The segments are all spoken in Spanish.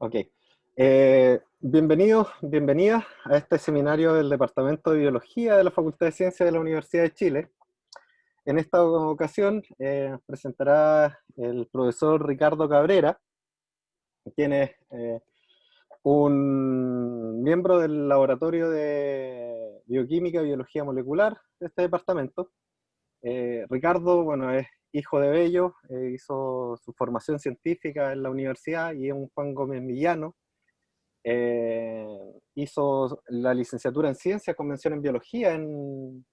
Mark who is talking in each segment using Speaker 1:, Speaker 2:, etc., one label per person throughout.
Speaker 1: Ok. Bienvenidos, bienvenidas a este seminario del Departamento de Biología de la Facultad de Ciencias de la Universidad de Chile. En esta ocasión presentará el profesor Ricardo Cabrera, quien es un miembro del Laboratorio de Bioquímica y Biología Molecular de este departamento. Ricardo, bueno, es hijo de Bello, hizo su formación científica en la universidad y es un Juan Gómez Millano. Hizo la licenciatura en Ciencias con mención en Biología en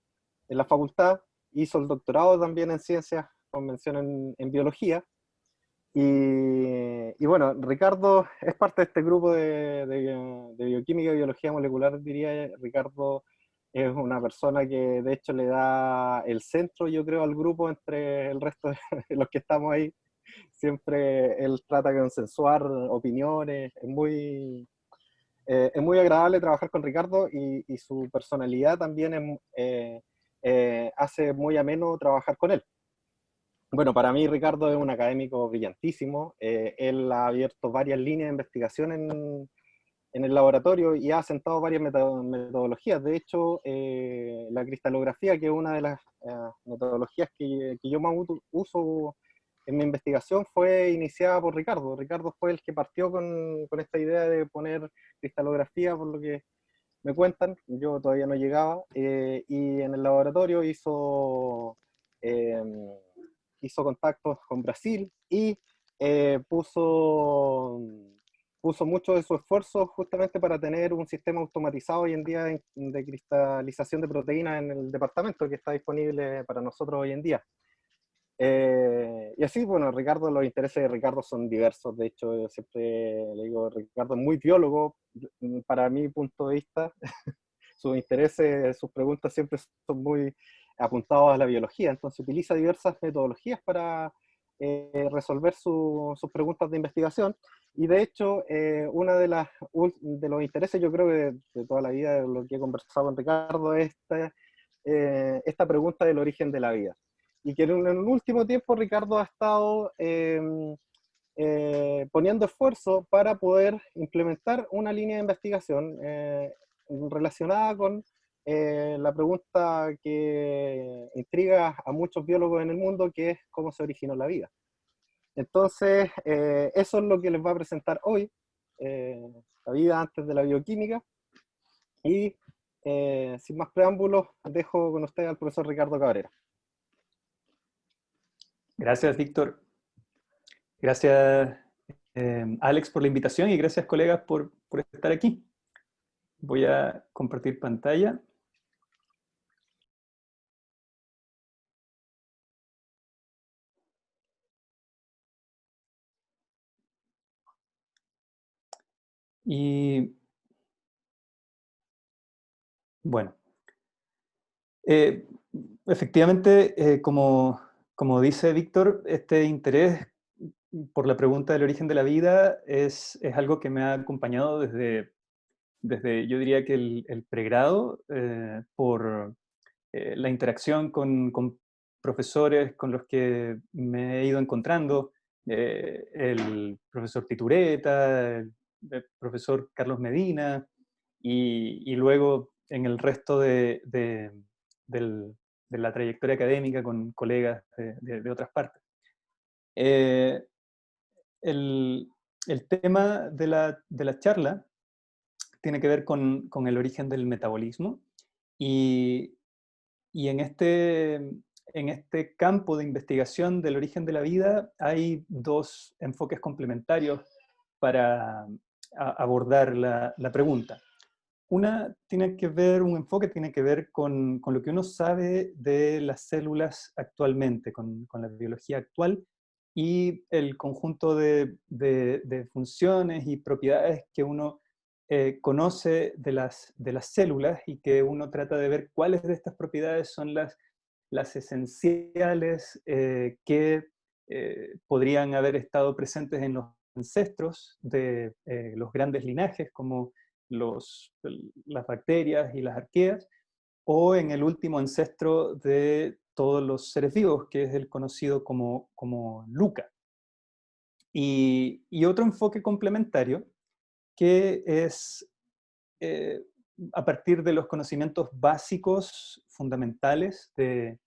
Speaker 1: la facultad, hizo el doctorado también en Ciencias con mención en Biología, y bueno, Ricardo es parte de este grupo de Bioquímica y Biología Molecular, diría. Ricardo es una persona que de hecho le da el centro, yo creo, al grupo entre el resto de los que estamos ahí. Siempre él trata de consensuar opiniones, es muy agradable trabajar con Ricardo y su personalidad también hace muy ameno trabajar con él. Bueno, para mí Ricardo es un académico brillantísimo. Él ha abierto varias líneas de investigación en el laboratorio y ha asentado varias metodologías. De hecho, la cristalografía, que es una de las metodologías que yo más uso en mi investigación, fue iniciada por Ricardo. Ricardo fue el que partió con esta idea de poner cristalografía, por lo que me cuentan. Yo todavía no llegaba, y en el laboratorio eh, hizo contactos con Brasil y puso mucho de su esfuerzo justamente para tener un sistema automatizado hoy en día de cristalización de proteínas en el departamento, que está disponible para nosotros hoy en día. Y así, bueno, Ricardo, los intereses de Ricardo son diversos. De hecho, yo siempre le digo, Ricardo es muy biólogo, para mi punto de vista. Sus intereses, sus preguntas siempre son muy apuntados a la biología, entonces utiliza diversas metodologías para resolver sus preguntas de investigación. Y de hecho, uno de los intereses, yo creo que de toda la vida, de lo que he conversado con Ricardo, es esta pregunta del origen de la vida. Y que en el último tiempo Ricardo ha estado poniendo esfuerzo para poder implementar una línea de investigación relacionada con la pregunta que intriga a muchos biólogos en el mundo, que es cómo se originó la vida. Entonces, eso es lo que les va a presentar hoy, eh, la vida antes de la bioquímica. Y sin más preámbulos, dejo con usted al profesor Ricardo Cabrera.
Speaker 2: Gracias, Víctor. Gracias, Alex, por la invitación y gracias, colegas, por estar aquí. Voy a compartir pantalla. Y bueno, efectivamente, como dice Víctor, este interés por la pregunta del origen de la vida es algo que me ha acompañado desde yo diría que el pregrado, por la interacción con profesores con los que me he ido encontrando, el profesor Titureta, el profesor Carlos Medina, y luego en el resto del- de la trayectoria académica con colegas de otras partes. Eh, el, el tema de la charla tiene que ver con el origen del metabolismo y, y en este campo de investigación del origen de la vida hay dos enfoques complementarios para abordar la pregunta. Un enfoque tiene que ver con lo que uno sabe de las células actualmente, con la biología actual y el conjunto de funciones y propiedades que uno conoce de las células y que uno trata de ver cuáles de estas propiedades son las esenciales que podrían haber estado presentes en los ancestros de los grandes linajes como las bacterias y las arqueas, o en el último ancestro de todos los seres vivos, que es el conocido como LUCA. Y otro enfoque complementario que es a partir de los conocimientos básicos, fundamentales de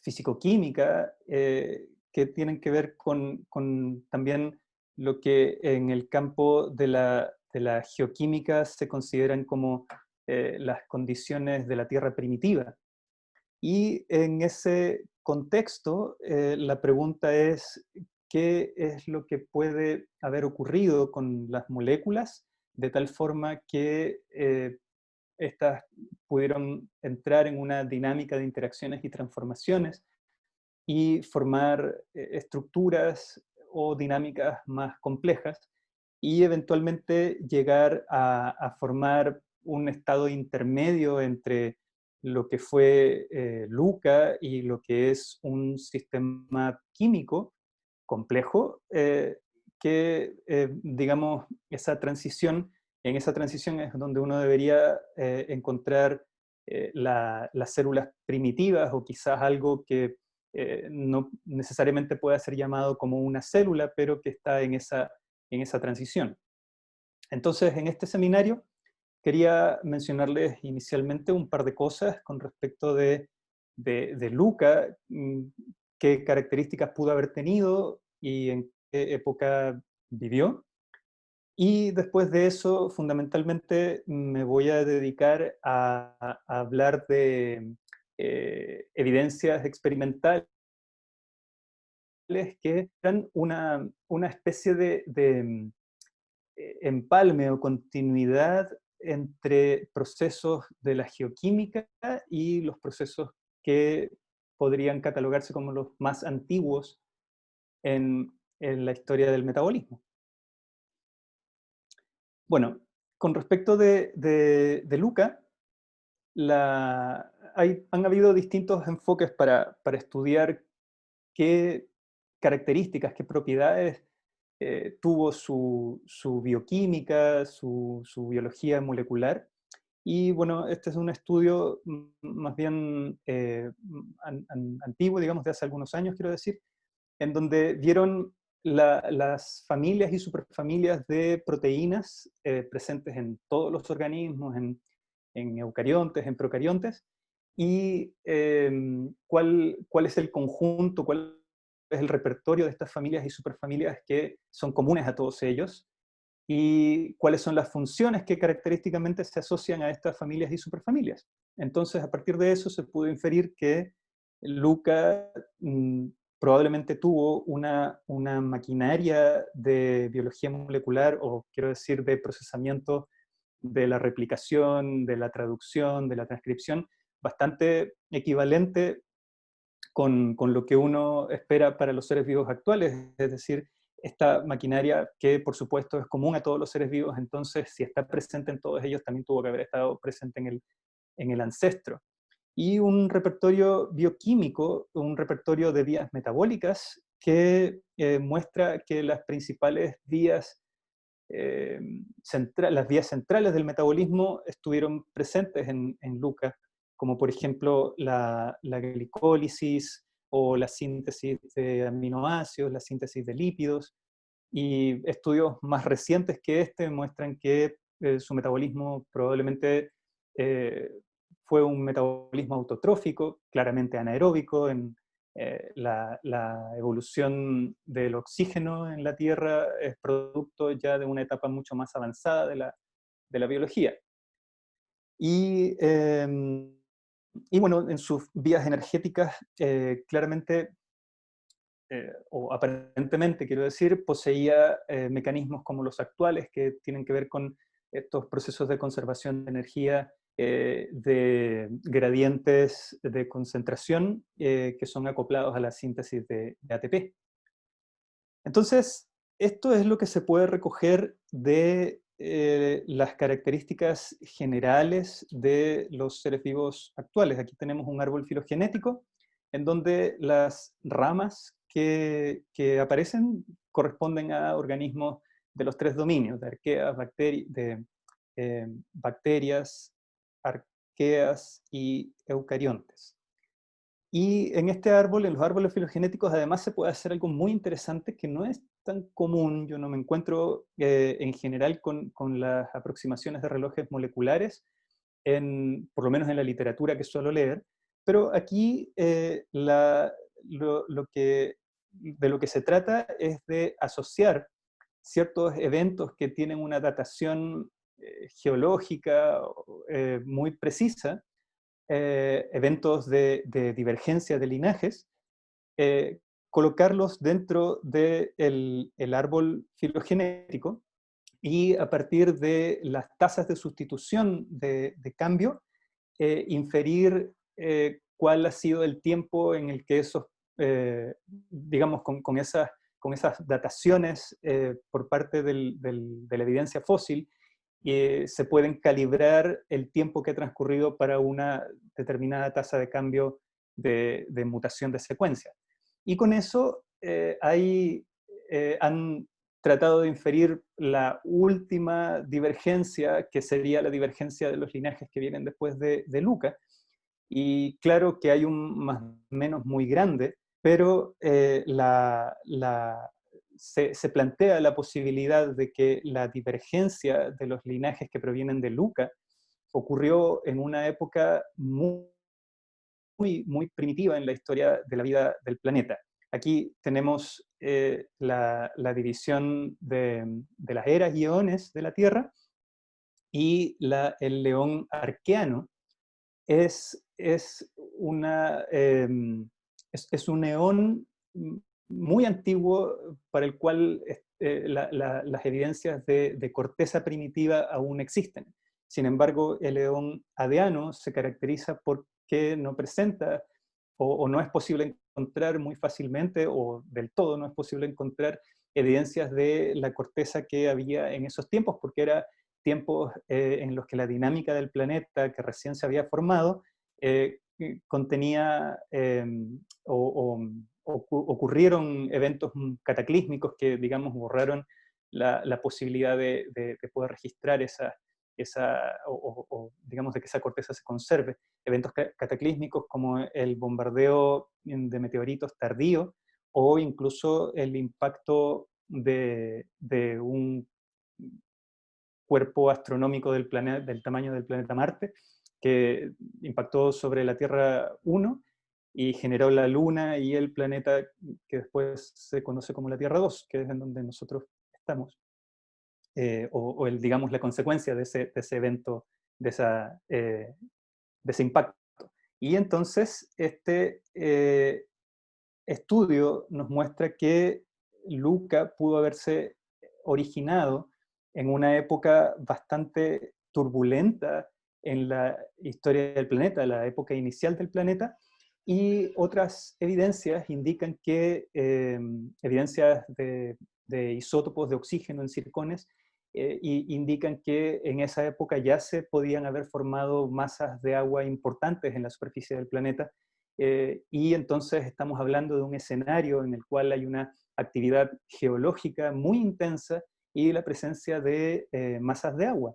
Speaker 2: fisicoquímica, que tienen que ver con también lo que en el campo de la geoquímica se consideran como las condiciones de la Tierra primitiva. Y en ese contexto, la pregunta es, ¿qué es lo que puede haber ocurrido con las moléculas de tal forma que estas pudieron entrar en una dinámica de interacciones y transformaciones y formar estructuras o dinámicas más complejas y eventualmente llegar a formar un estado intermedio entre lo que fue LUCA y lo que es un sistema químico complejo, digamos, en esa transición es donde uno debería encontrar las células primitivas o quizás algo que no necesariamente pueda ser llamado como una célula, pero que está en esa transición. Entonces, en este seminario quería mencionarles inicialmente un par de cosas con respecto de LUCA, qué características pudo haber tenido y en qué época vivió. Y después de eso, fundamentalmente, me voy a dedicar a hablar de evidencias experimentales que eran una especie de empalme o continuidad entre procesos de la geoquímica y los procesos que podrían catalogarse como los más antiguos en la historia del metabolismo. Bueno, con respecto de LUCA, han habido distintos enfoques para estudiar qué características, qué propiedades tuvo su bioquímica, su biología molecular. Y bueno, este es un estudio más bien antiguo, digamos, de hace algunos años, quiero decir, en donde vieron las familias y superfamilias de proteínas presentes en todos los organismos, en eucariontes, en procariontes, y cuál es el conjunto, cuál es el repertorio de estas familias y superfamilias que son comunes a todos ellos, y cuáles son las funciones que característicamente se asocian a estas familias y superfamilias. Entonces, a partir de eso se pudo inferir que Luca probablemente tuvo una maquinaria de biología molecular, o quiero decir, de procesamiento de la replicación, de la traducción, de la transcripción, bastante equivalente con lo que uno espera para los seres vivos actuales, es decir, esta maquinaria que por supuesto es común a todos los seres vivos, entonces si está presente en todos ellos, también tuvo que haber estado presente en el ancestro. Y un repertorio bioquímico, un repertorio de vías metabólicas que muestra que las principales vías, las vías centrales del metabolismo estuvieron presentes en Luca, como por ejemplo la glicólisis o la síntesis de aminoácidos, la síntesis de lípidos, y estudios más recientes que este muestran que su metabolismo probablemente eh, fue un metabolismo autotrófico, claramente anaeróbico. La evolución del oxígeno en la Tierra es producto ya de una etapa mucho más avanzada de la biología. Y, y bueno, en sus vías energéticas, claramente o aparentemente quiero decir, poseía mecanismos como los actuales que tienen que ver con estos procesos de conservación de energía de gradientes de concentración que son acoplados a la síntesis de ATP. Entonces, esto es lo que se puede recoger de las características generales de los seres vivos actuales. Aquí tenemos un árbol filogenético en donde las ramas que aparecen corresponden a organismos de los tres dominios, de arqueas, bacterias, arqueas y eucariontes. Y en este árbol, en los árboles filogenéticos, además se puede hacer algo muy interesante que no es tan común. Yo no me encuentro en general con las aproximaciones de relojes moleculares, por lo menos en la literatura que suelo leer, pero aquí de lo que se trata es de asociar ciertos eventos que tienen una datación geológica muy precisa, eventos de divergencia de linajes, eh, colocarlos dentro del el árbol filogenético y a partir de las tasas de sustitución de cambio, inferir cuál ha sido el tiempo en el que esos, digamos, con esas dataciones por parte de la evidencia fósil, se pueden calibrar el tiempo que ha transcurrido para una determinada tasa de cambio de mutación de secuencia. Y con eso han tratado de inferir la última divergencia, que sería la divergencia de los linajes que vienen después de Luca. Y claro que hay un más o menos muy grande, pero se plantea la posibilidad de que la divergencia de los linajes que provienen de Luca ocurrió en una época muy primitiva en la historia de la vida del planeta. Aquí tenemos la división de las eras y eones de la Tierra, y el león arqueano es, una, es un eón muy antiguo para el cual las evidencias de corteza primitiva aún existen. Sin embargo, el eón adeano se caracteriza porque no presenta o no es posible encontrar muy fácilmente, o del todo no es posible encontrar evidencias de la corteza que había en esos tiempos, porque era tiempos en los que la dinámica del planeta que recién se había formado contenía ocurrieron eventos cataclísmicos que, digamos, borraron la posibilidad de poder registrar digamos, de que esa corteza se conserve. Eventos cataclísmicos como el bombardeo de meteoritos tardío, o incluso el impacto de un cuerpo astronómico del planeta, del tamaño del planeta Marte, que impactó sobre la Tierra 1 y generó la Luna y el planeta que después se conoce como la Tierra 2, que es en donde nosotros estamos. Digamos, la consecuencia de ese evento, de ese impacto. Y entonces este estudio nos muestra que Luca pudo haberse originado en una época bastante turbulenta en la historia del planeta, la época inicial del planeta, y otras evidencias indican que, evidencias de isótopos de oxígeno en circones, indican que en esa época ya se podían haber formado masas de agua importantes en la superficie del planeta, y entonces estamos hablando de un escenario en el cual hay una actividad geológica muy intensa y la presencia de masas de agua.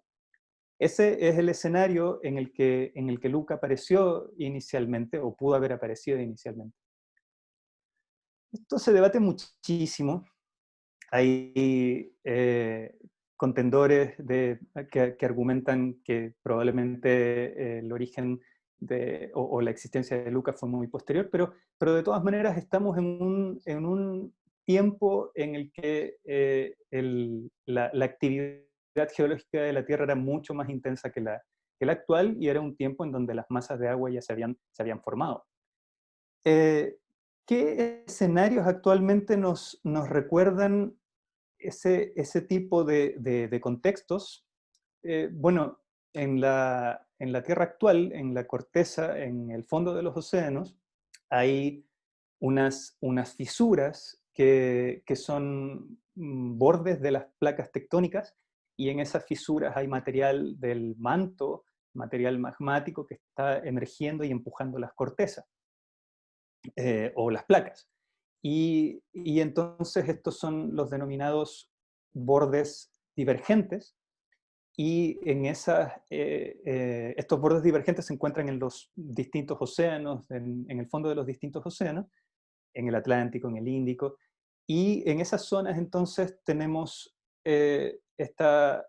Speaker 2: Ese es el escenario en el que Luca apareció inicialmente, o pudo haber aparecido inicialmente. Esto se debate muchísimo. Hay contendores que argumentan que probablemente el origen o la existencia de Lucas fue muy posterior, pero de todas maneras estamos en un tiempo en el que la actividad geológica de la Tierra era mucho más intensa que la actual, y era un tiempo en donde las masas de agua ya se habían formado. Eh, ¿Qué escenarios actualmente nos recuerdan ese tipo de contextos? Bueno, en la Tierra actual, en la corteza, en el fondo de los océanos, hay unas fisuras que son bordes de las placas tectónicas, y en esas fisuras hay material del manto, material magmático que está emergiendo y empujando las cortezas o las placas. Y entonces estos son los denominados bordes divergentes, y en estos bordes divergentes se encuentran en los distintos océanos, en el fondo de los distintos océanos, en el Atlántico, en el Índico, y en esas zonas entonces tenemos esta,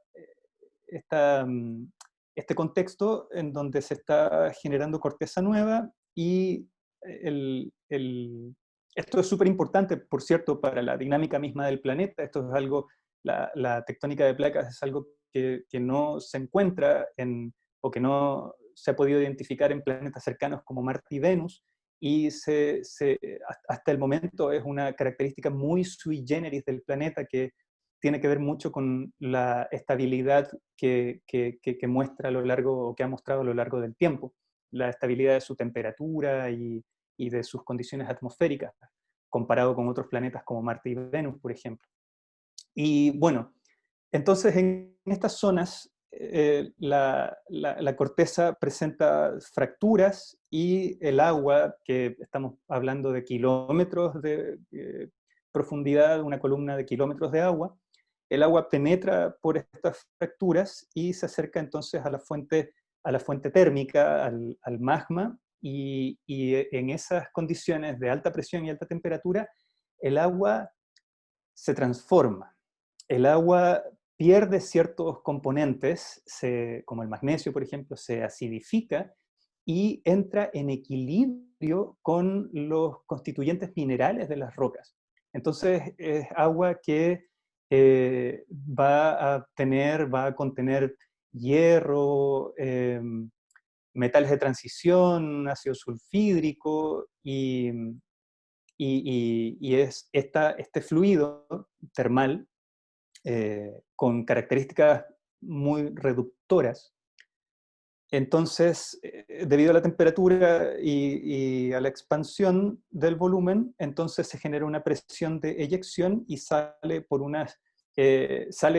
Speaker 2: esta, mm, este contexto en donde se está generando corteza nueva y esto es súper importante, por cierto, para la dinámica misma del planeta. Esto es algo, la tectónica de placas es algo que no se encuentra o que no se ha podido identificar en planetas cercanos como Marte y Venus, y hasta el momento es una característica muy sui generis del planeta que tiene que ver mucho con la estabilidad que muestra a lo largo, o que ha mostrado a lo largo del tiempo, la estabilidad de su temperatura y de sus condiciones atmosféricas, comparado con otros planetas como Marte y Venus, por ejemplo. Y bueno, entonces en estas zonas la corteza presenta fracturas y el agua, que estamos hablando de kilómetros de profundidad, una columna de kilómetros de agua, el agua penetra por estas fracturas y se acerca entonces a la fuente térmica, al magma, y en esas condiciones de alta presión y alta temperatura, el agua se transforma. El agua pierde ciertos componentes, como el magnesio, por ejemplo, se acidifica y entra en equilibrio con los constituyentes minerales de las rocas. Entonces es agua que va a contener hierro, metales de transición, ácido sulfídrico y es este fluido termal con características muy reductoras. Entonces, debido a la temperatura y a la expansión del volumen, entonces se genera una presión de eyección y sale,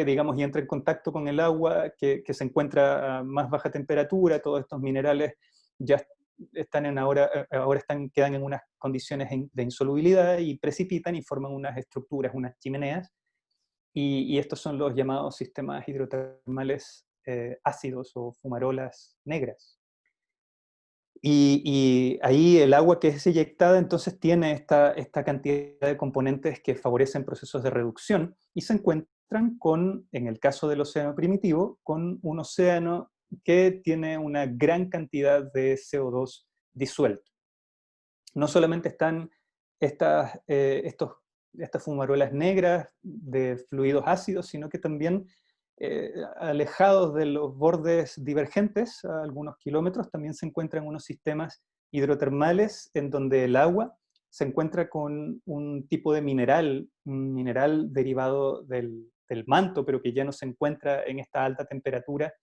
Speaker 2: digamos, y entra en contacto con el agua que se encuentra a más baja temperatura. Todos estos minerales ya quedan en unas condiciones de insolubilidad y precipitan y forman unas estructuras, unas chimeneas, y estos son los llamados sistemas hidrotermales ácidos o fumarolas negras. Y ahí el agua que es eyectada entonces tiene esta cantidad de componentes que favorecen procesos de reducción y se encuentran en el caso del océano primitivo, con un océano que tiene una gran cantidad de CO2 disuelto. No solamente están estas fumarolas negras de fluidos ácidos, sino que también alejados de los bordes divergentes, a algunos kilómetros, también se encuentran unos sistemas hidrotermales en donde el agua se encuentra con un tipo de mineral, un mineral derivado del manto, pero que ya no se encuentra en esta alta temperatura,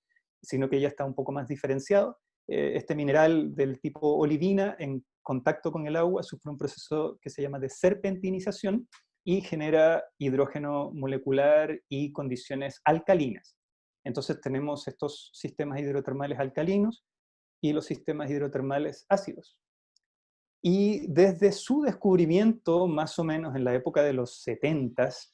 Speaker 2: sino que ya está un poco más diferenciado. Este mineral del tipo olivina, en contacto con el agua, sufre un proceso que se llama de serpentinización y genera hidrógeno molecular y condiciones alcalinas. Entonces tenemos estos sistemas hidrotermales alcalinos y los sistemas hidrotermales ácidos. Y desde su descubrimiento, más o menos en la época de los 70s,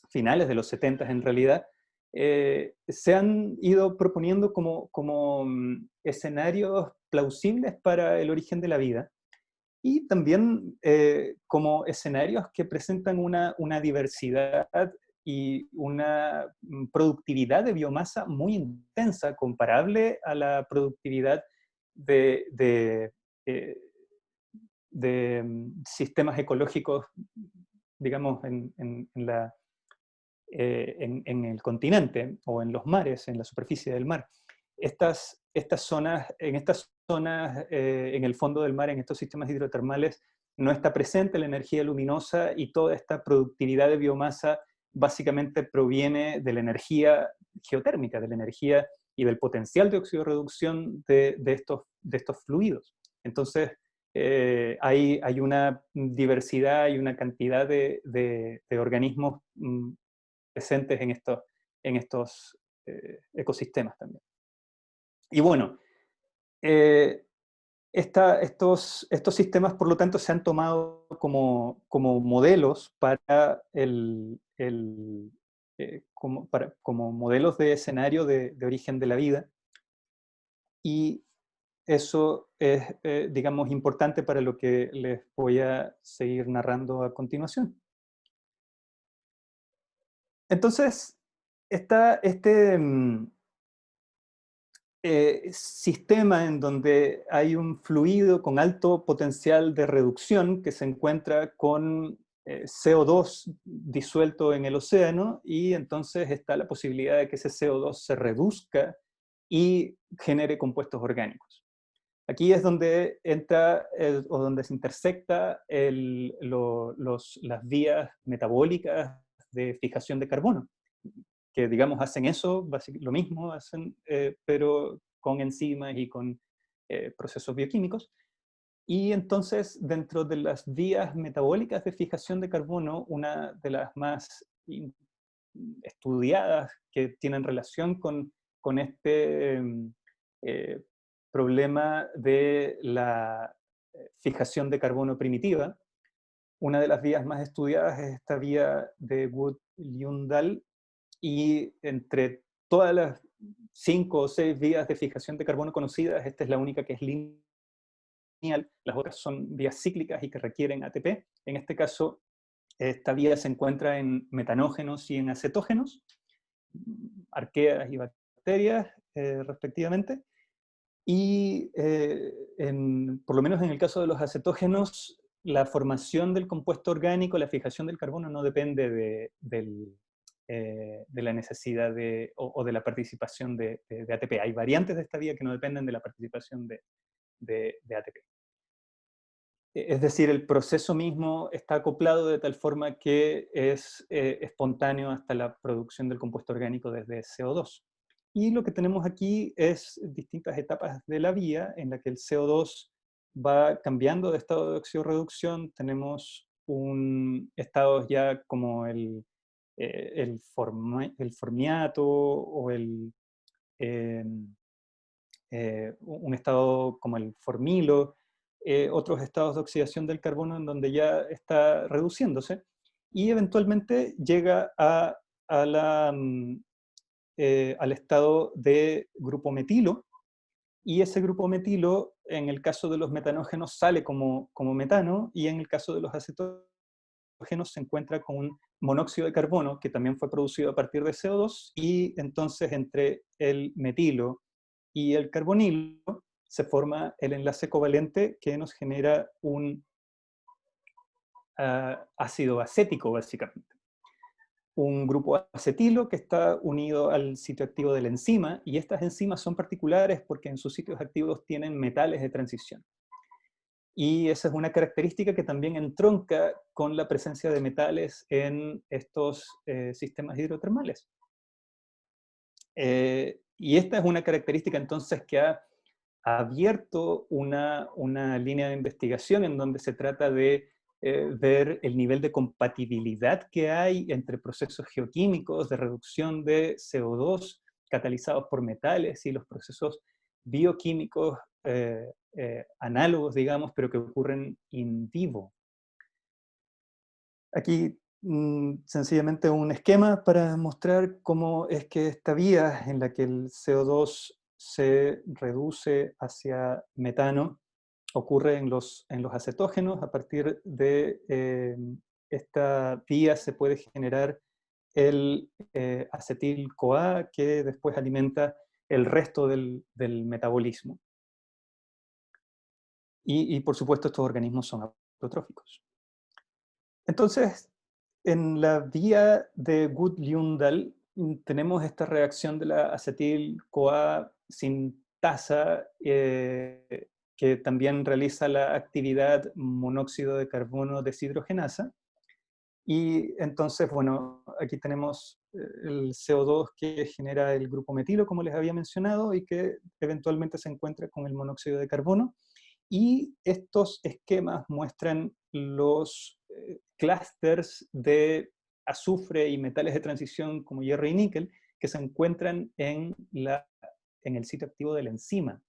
Speaker 2: finales de los 70s en realidad, se han ido proponiendo como escenarios plausibles para el origen de la vida, y también como escenarios que presentan una diversidad y una productividad de biomasa muy intensa, comparable a la productividad de, de, eh, de sistemas ecológicos, digamos, en el continente o en los mares, en la superficie del mar. Estas zonas, en el fondo del mar, en estos sistemas hidrotermales, no está presente la energía luminosa y toda esta productividad de biomasa básicamente proviene de la energía geotérmica, de la energía y del potencial de oxidorreducción de estos fluidos. Entonces, hay una diversidad y una cantidad de organismos presentes en estos ecosistemas también. Y bueno, eh, estos sistemas, por lo tanto, se han tomado como modelos para como modelos de escenario de origen de la vida. Y eso es, digamos, importante para lo que les voy a seguir narrando a continuación. Entonces, está este sistema en donde hay un fluido con alto potencial de reducción que se encuentra con CO2 disuelto en el océano, y entonces está la posibilidad de que ese CO2 se reduzca y genere compuestos orgánicos. Aquí es donde entra o donde se intersecta las vías metabólicas de fijación de carbono, que digamos hacen eso, lo mismo hacen, pero con enzimas y con procesos bioquímicos. Y entonces, dentro de las vías metabólicas de fijación de carbono, una de las más estudiadas que tienen relación con este eh, problema de la fijación de carbono primitiva. Una de las vías más estudiadas es esta vía de Wood-Ljungdahl, y entre todas las 5 o 6 vías de fijación de carbono conocidas, esta es la única que es lineal. Las otras son vías cíclicas y que requieren ATP. En este caso, esta vía se encuentra en metanógenos y en acetógenos, arqueas y bacterias, respectivamente. Y por lo menos en el caso de los acetógenos, la formación del compuesto orgánico, la fijación del carbono, no depende de la necesidad o de la participación de ATP. Hay variantes de esta vía que no dependen de la participación de ATP. Es decir, el proceso mismo está acoplado de tal forma que es espontáneo hasta la producción del compuesto orgánico desde CO2. Y lo que tenemos aquí es distintas etapas de la vía en la que el CO2 va cambiando de estado de oxidorreducción. Tenemos un estado ya como el formiato o un estado como el formilo, otros estados de oxidación del carbono en donde ya está reduciéndose, y eventualmente llega al estado de grupo metilo, y ese grupo metilo, en el caso de los metanógenos, sale como metano, y en el caso de los acetógenos se encuentra con un monóxido de carbono que también fue producido a partir de CO2, y entonces entre el metilo y el carbonilo se forma el enlace covalente que nos genera un ácido acético, básicamente. Un grupo acetilo que está unido al sitio activo de la enzima, y estas enzimas son particulares porque en sus sitios activos tienen metales de transición. Y esa es una característica que también entronca con la presencia de metales en estos sistemas hidrotermales. Y esta es una característica entonces que ha abierto una línea de investigación en donde se trata de ver el nivel de compatibilidad que hay entre procesos geoquímicos de reducción de CO2 catalizados por metales y los procesos bioquímicos análogos, digamos, pero que ocurren in vivo. Aquí sencillamente un esquema para mostrar cómo es que esta vía en la que el CO2 se reduce hacia metano ocurre en los acetógenos. A partir de esta vía se puede generar el acetil-CoA, que después alimenta el resto del metabolismo. Y por supuesto estos organismos son autotróficos. Entonces, en la vía de Wood-Ljungdahl tenemos esta reacción de la acetil-CoA sintasa, que también realiza la actividad monóxido de carbono deshidrogenasa. Y entonces, bueno, aquí tenemos el CO2 que genera el grupo metilo, como les había mencionado, y que eventualmente se encuentra con el monóxido de carbono. Y estos esquemas muestran los clústeres de azufre y metales de transición como hierro y níquel que se encuentran en el sitio activo de la enzima.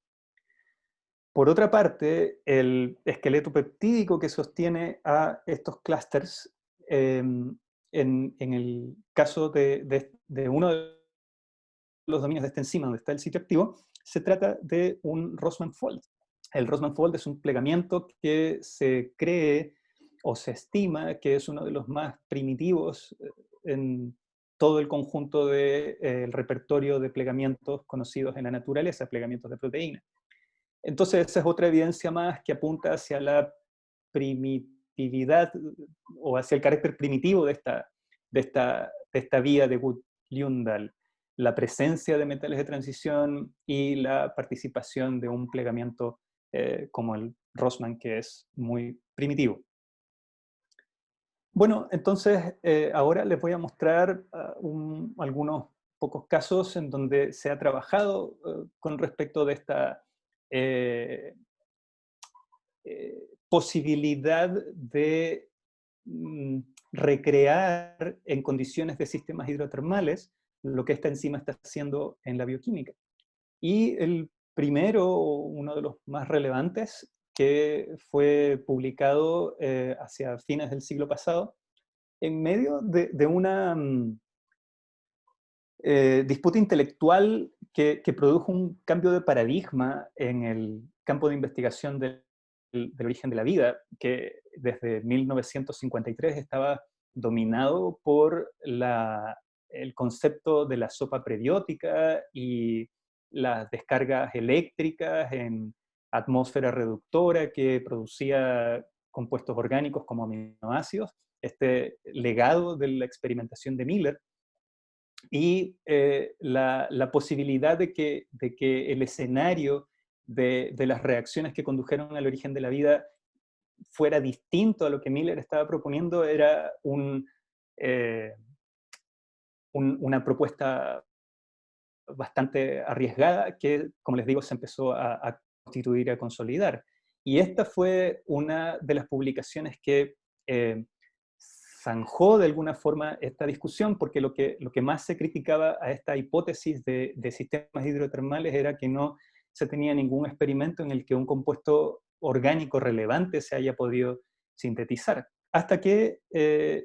Speaker 2: Por otra parte, el esqueleto peptídico que sostiene a estos clústeres en el caso de uno de los dominios de esta enzima donde está el sitio activo, se trata de un Rossmann fold. El Rossmann fold es un plegamiento que se cree o se estima que es uno de los más primitivos en todo el conjunto del repertorio de plegamientos conocidos en la naturaleza, plegamientos de proteínas. Entonces, esa es otra evidencia más que apunta hacia la primitividad o hacia el carácter primitivo de esta vía de Wood-Ljungdahl, la presencia de metales de transición y la participación de un plegamiento como el Rossmann, que es muy primitivo. Bueno, entonces ahora les voy a mostrar algunos pocos casos en donde se ha trabajado con respecto de esta eh, posibilidad de mm, recrear en condiciones de sistemas hidrotermales lo que esta enzima está haciendo en la bioquímica. Y el primero, uno de los más relevantes, que fue publicado hacia fines del siglo pasado, en medio de una disputa intelectual que produjo un cambio de paradigma en el campo de investigación del origen de la vida, que desde 1953 estaba dominado por el concepto de la sopa prebiótica y las descargas eléctricas en atmósfera reductora que producía compuestos orgánicos como aminoácidos, este legado de la experimentación de Miller, y la posibilidad de que el escenario de las reacciones que condujeron al origen de la vida fuera distinto a lo que Miller estaba proponiendo era una propuesta bastante arriesgada que, como les digo, se empezó a constituir y a consolidar. Y esta fue una de las publicaciones que zanjó de alguna forma esta discusión, porque lo que más se criticaba a esta hipótesis de sistemas hidrotermales era que no se tenía ningún experimento en el que un compuesto orgánico relevante se haya podido sintetizar. Hasta que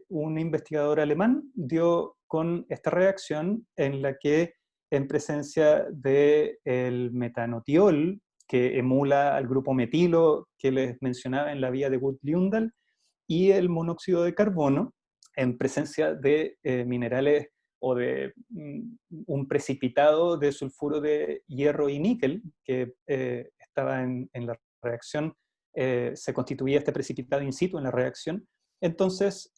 Speaker 2: un investigador alemán dio con esta reacción en la que, en presencia del metanotiol, que emula al grupo metilo que les mencionaba en la vía de Wood-Ljungdahl, y el monóxido de carbono, en presencia de minerales o de un precipitado de sulfuro de hierro y níquel que estaba en la reacción, se constituía este precipitado in situ en la reacción. Entonces,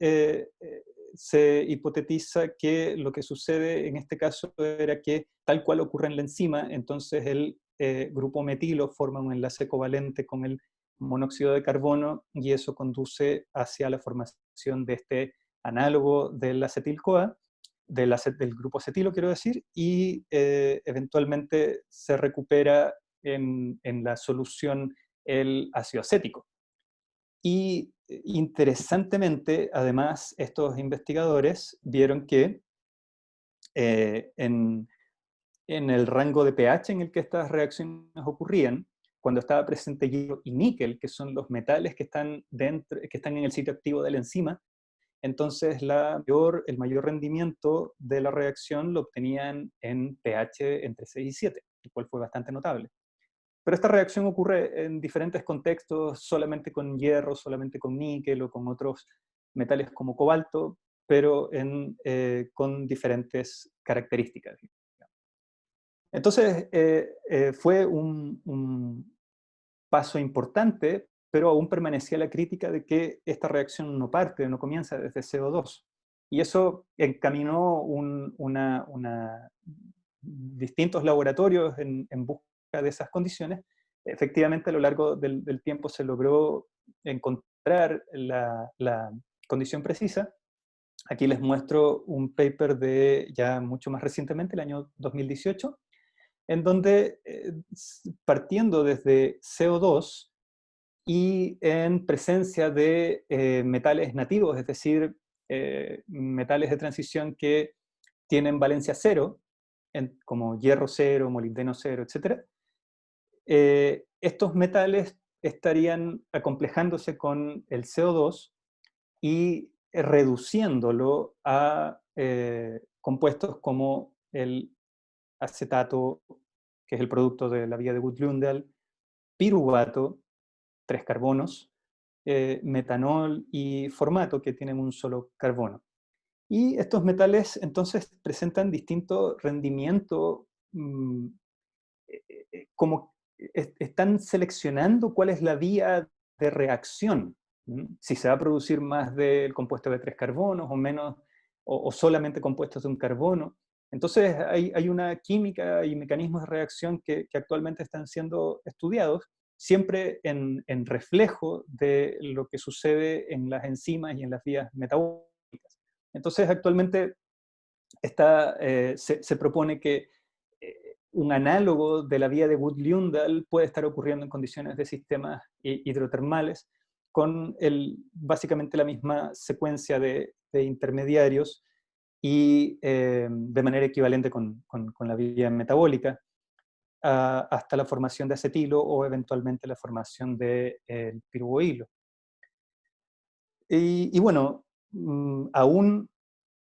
Speaker 2: se hipotetiza que lo que sucede en este caso era que, tal cual ocurre en la enzima, entonces el grupo metilo forma un enlace covalente con el monóxido de carbono y eso conduce hacia la formación de este análogo del acetil-CoA, del grupo acetilo, quiero decir, y eventualmente se recupera en la solución el ácido acético. Y interesantemente, además, estos investigadores vieron que en el rango de pH en el que estas reacciones ocurrían, cuando estaba presente hierro y níquel, que son los metales que están en el sitio activo de la enzima, entonces el mayor rendimiento de la reacción lo obtenían en pH entre 6 y 7, lo cual fue bastante notable. Pero esta reacción ocurre en diferentes contextos, solamente con hierro, solamente con níquel o con otros metales como cobalto, pero con diferentes características. Entonces, fue un paso importante, pero aún permanecía la crítica de que esta reacción no parte, no comienza desde CO2. Y eso encaminó distintos laboratorios en busca de esas condiciones. Efectivamente, a lo largo del tiempo se logró encontrar la condición precisa. Aquí les muestro un paper de ya mucho más recientemente, el año 2018, en donde partiendo desde CO2 y en presencia de metales nativos, es decir, metales de transición que tienen valencia cero, como hierro cero, molibdeno cero, etc., estos metales estarían acomplejándose con el CO2 y reduciéndolo a compuestos como el acetato, que es el producto de la vía de Wood-Ljungdahl, piruvato, 3 carbonos, metanol y formato, que tienen un solo carbono. Y estos metales entonces presentan distinto rendimiento, como están seleccionando cuál es la vía de reacción. Si se va a producir más del compuesto de 3 carbonos o menos, o solamente compuestos de un carbono. Entonces hay una química y mecanismos de reacción que actualmente están siendo estudiados, siempre en reflejo de lo que sucede en las enzimas y en las vías metabólicas. Entonces actualmente se propone que un análogo de la vía de Wood-Ljungdahl puede estar ocurriendo en condiciones de sistemas hidrotermales con básicamente la misma secuencia de intermediarios y de manera equivalente con la vía metabólica, hasta la formación de acetilo o eventualmente la formación de piruvohilo. Y bueno, aún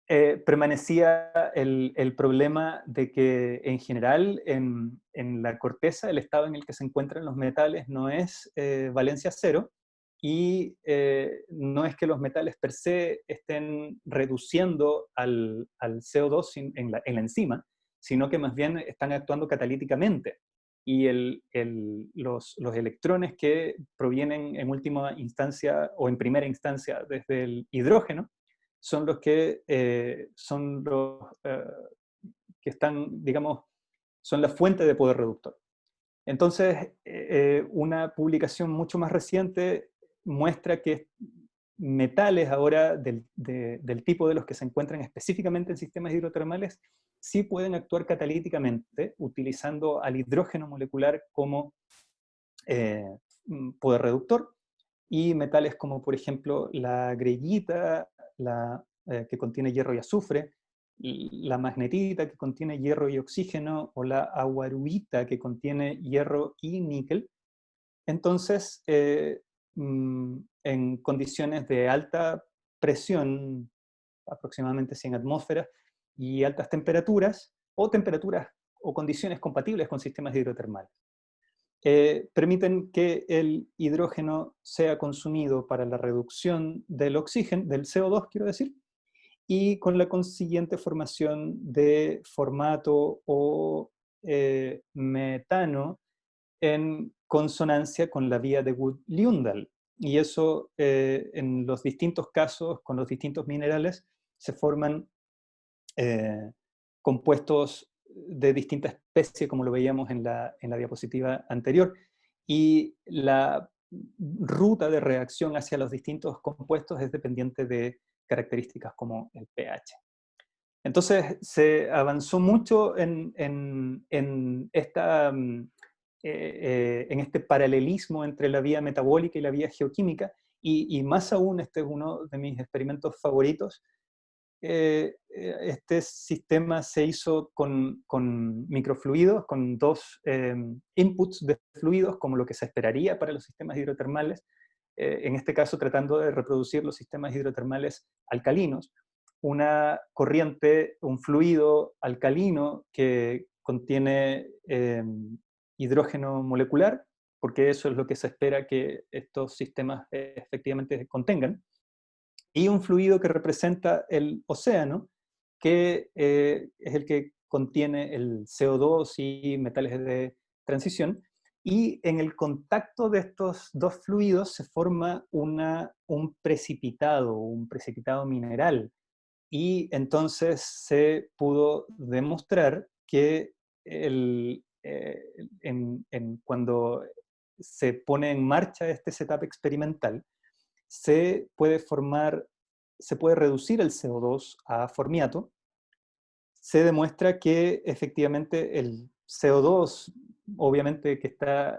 Speaker 2: permanecía el problema de que en general en la corteza, el estado en el que se encuentran los metales no es valencia cero, y no es que los metales per se estén reduciendo al CO2 en la enzima, sino que más bien están actuando catalíticamente. Y los electrones que provienen en última instancia o en primera instancia desde el hidrógeno son los que que están, digamos, son la fuente de poder reductor. Entonces, una publicación mucho más reciente muestra que metales ahora del tipo de los que se encuentran específicamente en sistemas hidrotermales sí pueden actuar catalíticamente utilizando al hidrógeno molecular como eh, poder reductor, y metales como por ejemplo la greyita, que contiene hierro y azufre, la magnetita, que contiene hierro y oxígeno, o la aguaruita, que contiene hierro y níquel. Entonces, en condiciones de alta presión, aproximadamente 100 atmósferas, y altas temperaturas, o condiciones compatibles con sistemas hidrotermales, permiten que el hidrógeno sea consumido para la reducción del oxígeno, del CO2, quiero decir, y con la consiguiente formación de formato o metano en consonancia con la vía de Wood-Ljungdahl. Y eso, en los distintos casos, con los distintos minerales, se forman compuestos de distinta especie, como lo veíamos en la diapositiva anterior. Y la ruta de reacción hacia los distintos compuestos es dependiente de características como el pH. Entonces, se avanzó mucho en este paralelismo entre la vía metabólica y la vía geoquímica, y más aún, este es uno de mis experimentos favoritos. Este sistema se hizo con microfluidos, con dos inputs de fluidos, como lo que se esperaría para los sistemas hidrotermales, en este caso tratando de reproducir los sistemas hidrotermales alcalinos. Una corriente, un fluido alcalino que contiene hidrógeno molecular, porque eso es lo que se espera que estos sistemas efectivamente contengan, y un fluido que representa el océano, que es el que contiene el CO2 y metales de transición, y en el contacto de estos dos fluidos se forma un precipitado mineral, y entonces se pudo demostrar que cuando se pone en marcha este setup experimental, se puede reducir el CO2 a formiato. Se demuestra que efectivamente el CO2, obviamente que está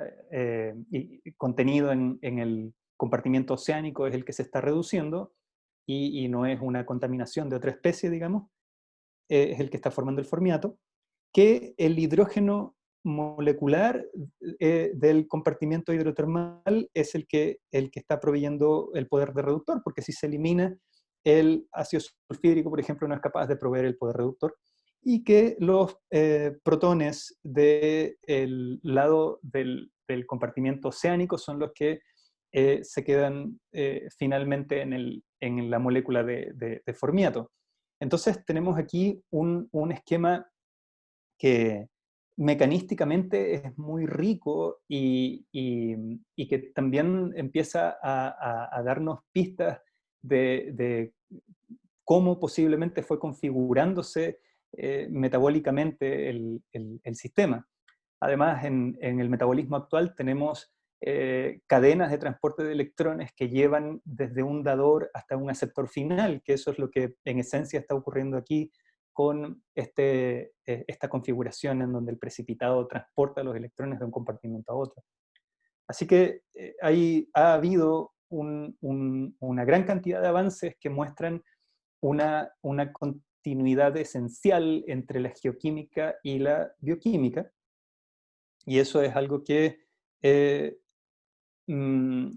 Speaker 2: contenido en el compartimiento oceánico, es el que se está reduciendo, y no es una contaminación de otra especie, digamos, es el que está formando el formiato, que el hidrógeno molecular del compartimiento hidrotermal es el que está proveyendo el poder de reductor, porque si se elimina el ácido sulfídrico, por ejemplo, no es capaz de proveer el poder reductor, y que los protones del lado del compartimiento oceánico son los que se quedan finalmente en la molécula de formiato. Entonces tenemos aquí un esquema que mecanísticamente es muy rico y que también empieza a darnos pistas de cómo posiblemente fue configurándose metabólicamente el sistema. Además, en el metabolismo actual tenemos cadenas de transporte de electrones que llevan desde un dador hasta un aceptor final, que eso es lo que en esencia está ocurriendo aquí con esta configuración en donde el precipitado transporta los electrones de un compartimento a otro. Así que ha habido una gran cantidad de avances que muestran una continuidad esencial entre la geoquímica y la bioquímica, y eso es algo que eh, mm,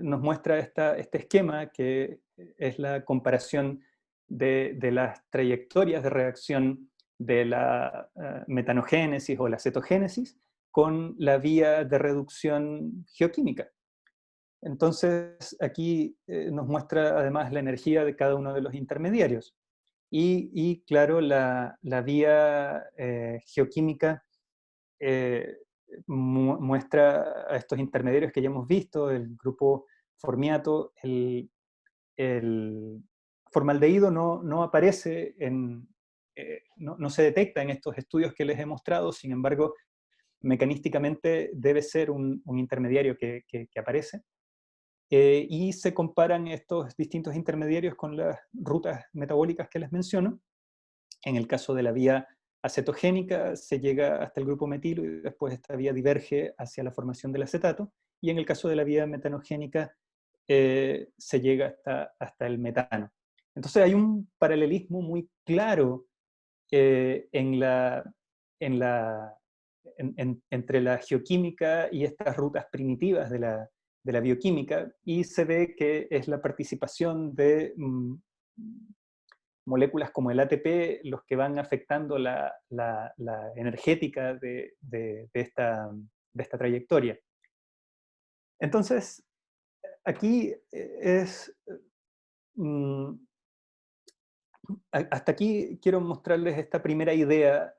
Speaker 2: nos muestra este esquema, que es la comparación de las trayectorias de reacción de la metanogénesis o la cetogénesis con la vía de reducción geoquímica. Entonces, aquí nos muestra además la energía de cada uno de los intermediarios. Y claro, la vía geoquímica eh, muestra a estos intermediarios que ya hemos visto, el grupo formiato, el formaldehído no aparece no se detecta en estos estudios que les he mostrado, sin embargo, mecanísticamente debe ser un intermediario que aparece. Y se comparan estos distintos intermediarios con las rutas metabólicas que les menciono. En el caso de la vía acetogénica se llega hasta el grupo metilo y después esta vía diverge hacia la formación del acetato, y en el caso de la vía metanogénica se llega hasta el metano. Entonces hay un paralelismo muy claro en entre la geoquímica y estas rutas primitivas de la bioquímica, y se ve que es la participación de moléculas como el ATP los que van afectando la energética de esta trayectoria. Entonces, aquí mm, hasta aquí quiero mostrarles esta primera idea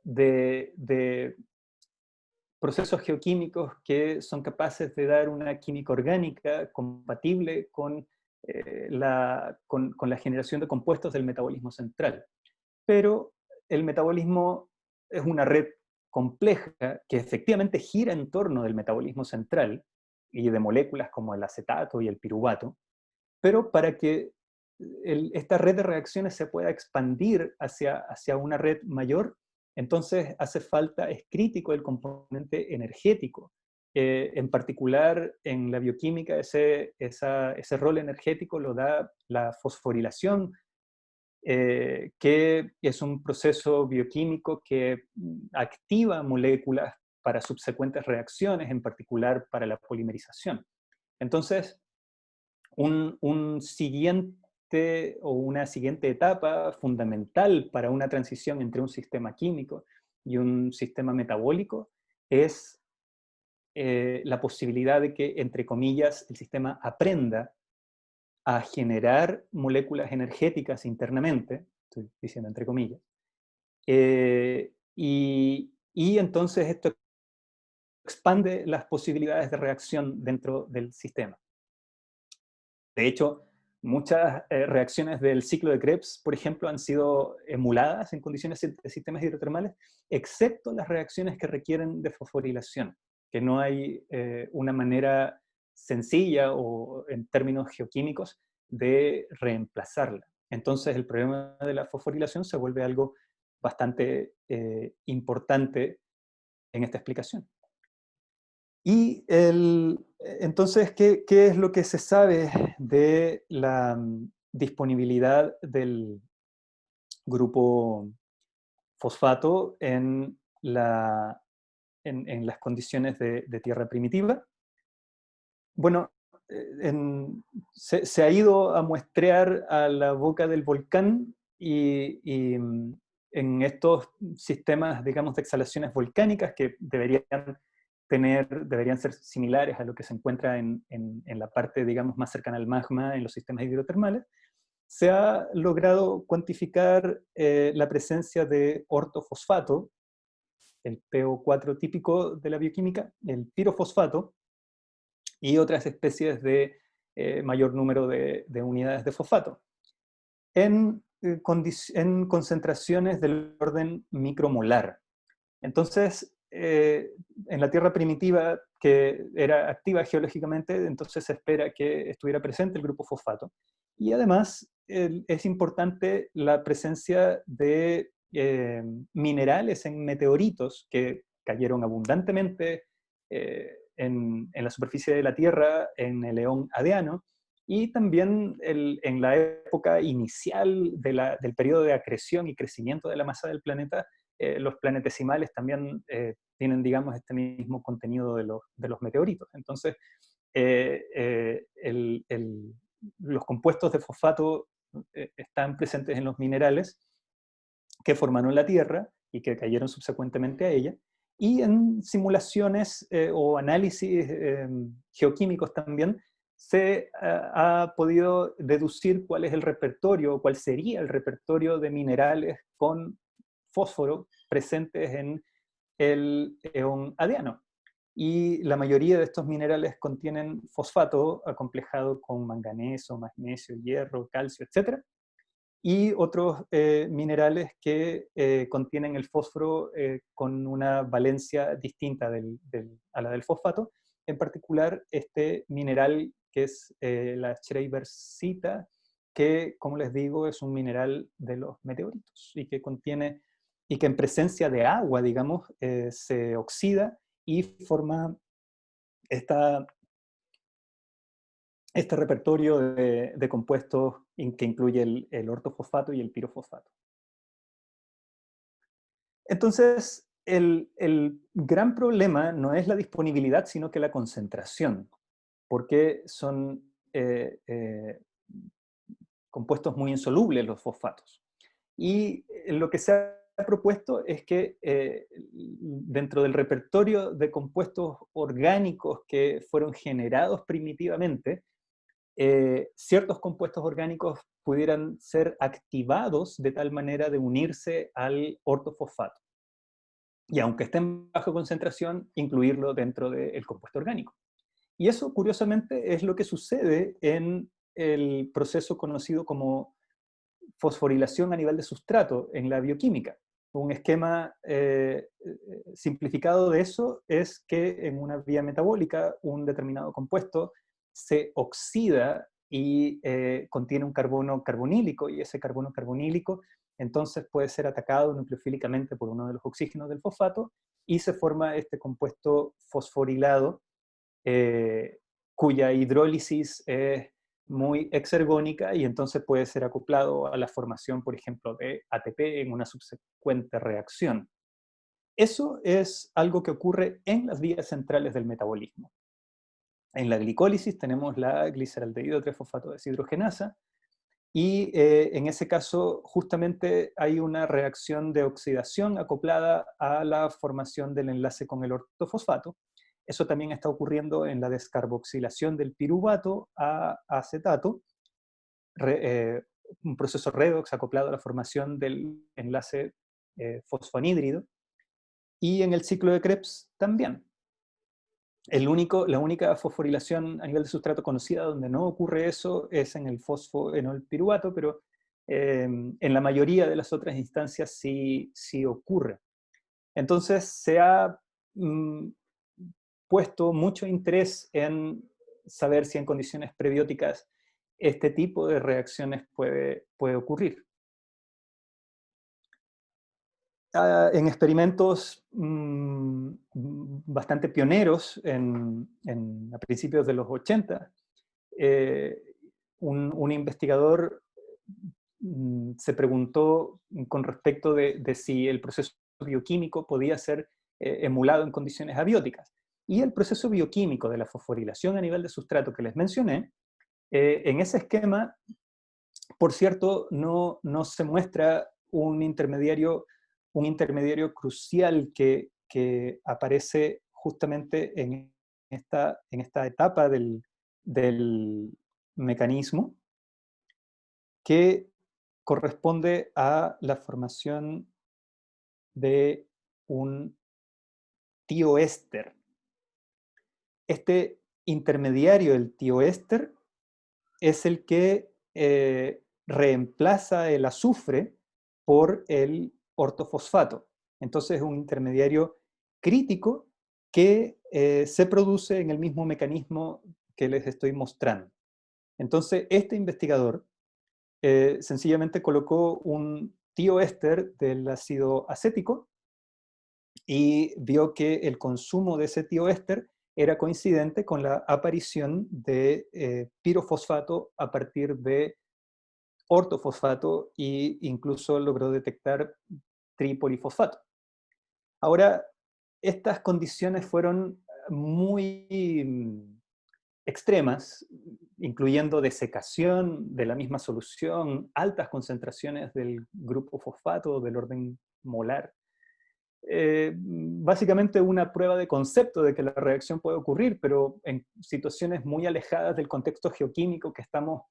Speaker 2: de procesos geoquímicos que son capaces de dar una química orgánica compatible con la generación de compuestos del metabolismo central. Pero el metabolismo es una red compleja que efectivamente gira en torno del metabolismo central y de moléculas como el acetato y el piruvato, pero para que esta red de reacciones se pueda expandir hacia una red mayor, entonces hace falta, es crítico el componente energético. En particular, en la bioquímica, ese rol energético lo da la fosforilación, que es un proceso bioquímico que activa moléculas para subsecuentes reacciones, en particular para la polimerización. Entonces, un siguiente o una siguiente etapa fundamental para una transición entre un sistema químico y un sistema metabólico es la posibilidad de que, entre comillas, el sistema aprenda a generar moléculas energéticas internamente, estoy diciendo entre comillas, y entonces esto expande las posibilidades de reacción dentro del sistema. De hecho, muchas reacciones del ciclo de Krebs, por ejemplo, han sido emuladas en condiciones de sistemas hidrotermales, excepto las reacciones que requieren de fosforilación, que no hay una manera sencilla o en términos geoquímicos de reemplazarla. Entonces el problema de la fosforilación se vuelve algo bastante importante en esta explicación. Y entonces, ¿qué es lo que se sabe de la disponibilidad del grupo fosfato en las condiciones de tierra primitiva? Bueno, se ha ido a muestrear a la boca del volcán y en estos sistemas, digamos, de exhalaciones volcánicas que deberían ser similares a lo que se encuentra en la parte, digamos, más cercana al magma en los sistemas hidrotermales, se ha logrado cuantificar la presencia de ortofosfato, el PO4 típico de la bioquímica, el pirofosfato, y otras especies de mayor número de unidades de fosfato, en concentraciones del orden micromolar. Entonces, en la Tierra primitiva, que era activa geológicamente, entonces se espera que estuviera presente el grupo fosfato. Y además, es importante la presencia de minerales en meteoritos que cayeron abundantemente en la superficie de la Tierra, en el eón Adiano, y también en la época inicial del periodo de acreción y crecimiento de la masa del planeta. Los planetesimales también tienen, digamos, este mismo contenido de los meteoritos. Entonces, los compuestos de fosfato están presentes en los minerales que formaron la Tierra y que cayeron subsecuentemente a ella, y en simulaciones o análisis geoquímicos también se ha podido deducir cuál es el repertorio, cuál sería el repertorio de minerales con fósforo presentes en el eón Adiano. Y la mayoría de estos minerales contienen fosfato acomplejado con manganeso, magnesio, hierro, calcio, etc. Y otros minerales que contienen el fósforo con una valencia distinta a la del fosfato. En particular, este mineral que es la schreibersita, que, como les digo, es un mineral de los meteoritos y que contiene, y que en presencia de agua, digamos, se oxida y forma esta, este repertorio de compuestos que incluye el ortofosfato y el pirofosfato. Entonces, el gran problema no es la disponibilidad, sino que la concentración, porque son compuestos muy insolubles los fosfatos. Y lo que se ha propuesto es que dentro del repertorio de compuestos orgánicos que fueron generados primitivamente, ciertos compuestos orgánicos pudieran ser activados de tal manera de unirse al ortofosfato. Y aunque esté en baja concentración, incluirlo dentro del compuesto orgánico. Y eso, curiosamente, es lo que sucede en el proceso conocido como fosforilación a nivel de sustrato en la bioquímica. Un esquema simplificado de eso es que en una vía metabólica un determinado compuesto se oxida y contiene un carbono carbonílico, y ese carbono carbonílico entonces puede ser atacado nucleofílicamente por uno de los oxígenos del fosfato y se forma este compuesto fosforilado, cuya hidrólisis es muy exergónica y entonces puede ser acoplado a la formación, por ejemplo, de ATP en una subsecuente reacción. Eso es algo que ocurre en las vías centrales del metabolismo. En la glicólisis tenemos la gliceraldehído 3-fosfato deshidrogenasa, y en ese caso justamente hay una reacción de oxidación acoplada a la formación del enlace con el ortofosfato. Eso también está ocurriendo en la descarboxilación del piruvato a acetato, un proceso redox acoplado a la formación del enlace fosfoanhídrido, y en el ciclo de Krebs también. La única fosforilación a nivel de sustrato conocida donde no ocurre eso es en el fosfoenolpiruvato, pero en la mayoría de las otras instancias sí ocurre. Entonces se ha puesto mucho interés en saber si en condiciones prebióticas este tipo de reacciones puede ocurrir. En experimentos bastante pioneros a principios de los 80, un investigador se preguntó con respecto de si el proceso bioquímico podía ser emulado en condiciones abióticas. y el proceso bioquímico de la fosforilación a nivel de sustrato que les mencioné, en ese esquema, por cierto, no se muestra un intermediario crucial que aparece justamente en esta etapa del mecanismo, que corresponde a la formación de un tioéster. Este intermediario, el tioéster, es el que reemplaza el azufre por el ortofosfato. Entonces es un intermediario crítico que se produce en el mismo mecanismo que les estoy mostrando. Entonces este investigador sencillamente colocó un tioéster del ácido acético y vio que el consumo de ese tioéster era coincidente con la aparición de pirofosfato a partir de ortofosfato e incluso logró detectar tripolifosfato. Ahora, estas condiciones fueron muy extremas, incluyendo desecación de la misma solución, altas concentraciones del grupo fosfato del orden molar. Básicamente una prueba de concepto de que la reacción puede ocurrir, pero en situaciones muy alejadas del contexto geoquímico que estamos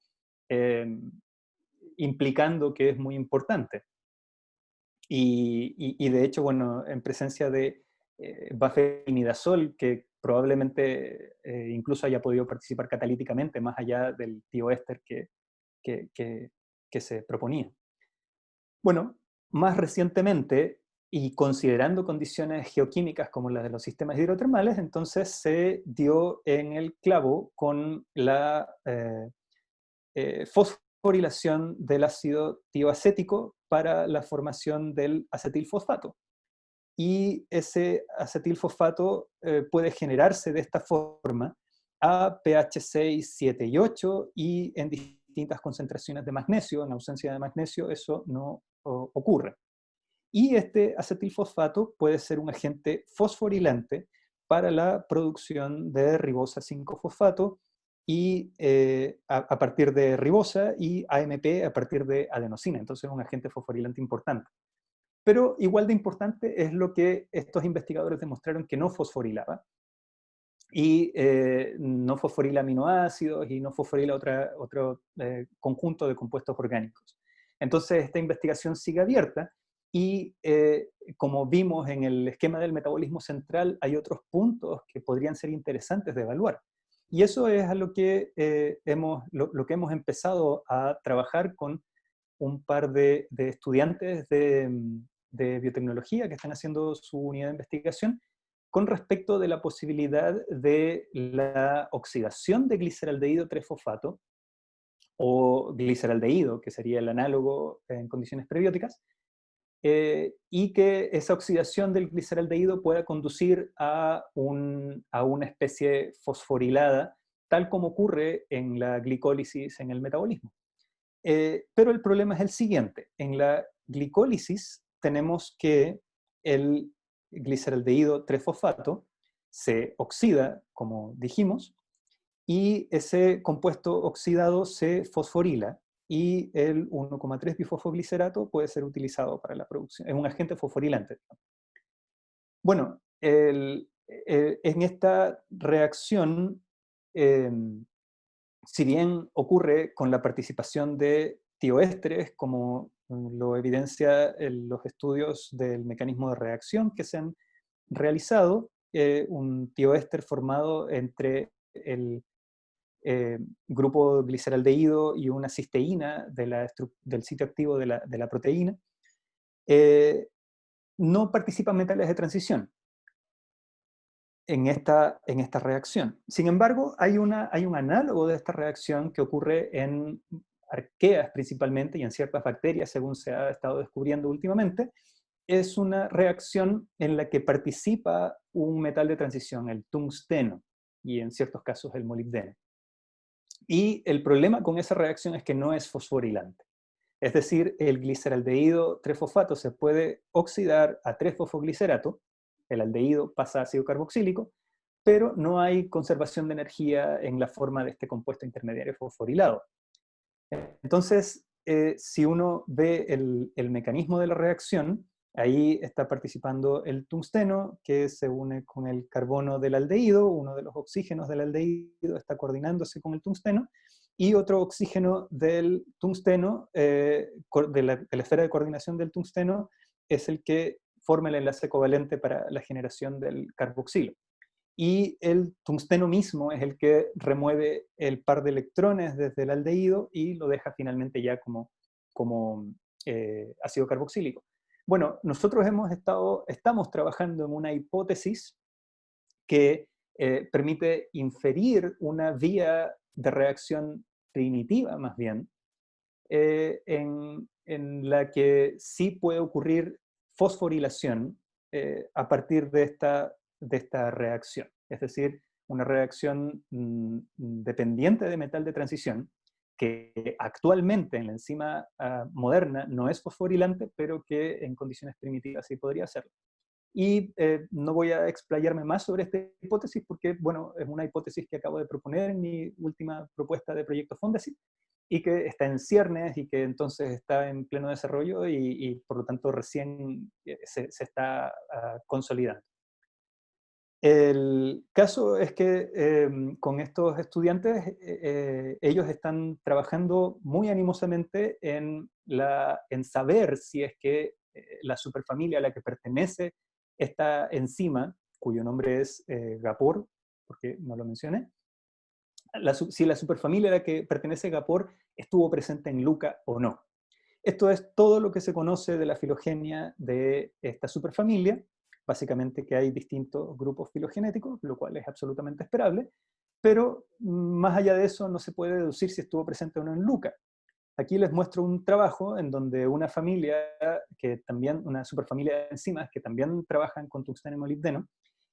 Speaker 2: implicando que es muy importante. Y de hecho, bueno, en presencia de bafenimidazol, que probablemente incluso haya podido participar catalíticamente, más allá del tioéster que, que, que se proponía. Bueno, más recientemente, y considerando condiciones geoquímicas como las de los sistemas hidrotermales, entonces se dio en el clavo con la fosforilación del ácido tioacético para la formación del acetilfosfato. Y ese acetilfosfato puede generarse de esta forma a pH 6, 7 y 8 y en distintas concentraciones de magnesio. En ausencia de magnesio eso no ocurre. Y este acetilfosfato puede ser un agente fosforilante para la producción de ribosa 5-fosfato y a partir de ribosa y AMP a partir de adenosina. Entonces es un agente fosforilante importante. Pero igual de importante es lo que estos investigadores demostraron que no fosforilaba. Y no fosforila aminoácidos y no fosforila otro conjunto de compuestos orgánicos. Entonces esta investigación sigue abierta y como vimos en el esquema del metabolismo central, hay otros puntos que podrían ser interesantes de evaluar. Y eso es a lo que, lo que hemos empezado a trabajar con un par de estudiantes de biotecnología que están haciendo su unidad de investigación con respecto de la posibilidad de la oxidación de gliceraldehído 3-fosfato o gliceraldehído, que sería el análogo en condiciones prebióticas, y que esa oxidación del gliceraldehído pueda conducir a una especie fosforilada, tal como ocurre en la glicólisis en el metabolismo. Pero el problema es el siguiente. En la glicólisis tenemos que el gliceraldehído 3-fosfato se oxida, como dijimos, y ese compuesto oxidado se fosforila y el 1,3 bifosfoglicerato puede ser utilizado para la producción. Es un agente fosforilante. Bueno, en esta reacción, si bien ocurre con la participación de tioésteres, como lo evidencia los estudios del mecanismo de reacción que se han realizado, un tioéster formado entre el grupo gliceraldehído y una cisteína del sitio activo de la proteína, no participan metales de transición en esta reacción. Sin embargo, hay un análogo de esta reacción que ocurre en arqueas principalmente y en ciertas bacterias, según se ha estado descubriendo últimamente. Es una reacción en la que participa un metal de transición, el tungsteno, y en ciertos casos el molibdeno. Y el problema con esa reacción es que no es fosforilante. Es decir, el gliceraldehído 3-fosfato se puede oxidar a 3-fosfoglicerato, el aldehído pasa a ácido carboxílico, pero no hay conservación de energía en la forma de este compuesto intermediario fosforilado. Entonces, si uno ve el mecanismo de la reacción, ahí está participando el tungsteno, que se une con el carbono del aldehído, uno de los oxígenos del aldehído está coordinándose con el tungsteno, y otro oxígeno del tungsteno, de la esfera de coordinación del tungsteno, es el que forma el enlace covalente para la generación del carboxilo. Y el tungsteno mismo es el que remueve el par de electrones desde el aldehído y lo deja finalmente ya como ácido carboxílico. Bueno, nosotros estamos trabajando en una hipótesis que permite inferir una vía de reacción primitiva, más bien, en la que sí puede ocurrir fosforilación a partir de esta reacción. Es decir, una reacción dependiente de metal de transición, que actualmente en la enzima moderna no es fosforilante, pero que en condiciones primitivas sí podría serlo. Y no voy a explayarme más sobre esta hipótesis porque, bueno, es una hipótesis que acabo de proponer en mi última propuesta de proyecto Fondesit y que está en ciernes y que entonces está en pleno desarrollo y por lo tanto recién se está consolidando. El caso es que con estos estudiantes, ellos están trabajando muy animosamente en saber si es que la superfamilia a la que pertenece esta enzima, cuyo nombre es Gapor, porque no lo mencioné, si la superfamilia a la que pertenece Gapor estuvo presente en Luca o no. Esto es todo lo que se conoce de la filogenia de esta superfamilia, básicamente que hay distintos grupos filogenéticos, lo cual es absolutamente esperable, pero más allá de eso no se puede deducir si estuvo presente o no en Luca. Aquí les muestro un trabajo en donde una familia, una superfamilia de enzimas que también trabajan con tungsteno y molibdeno,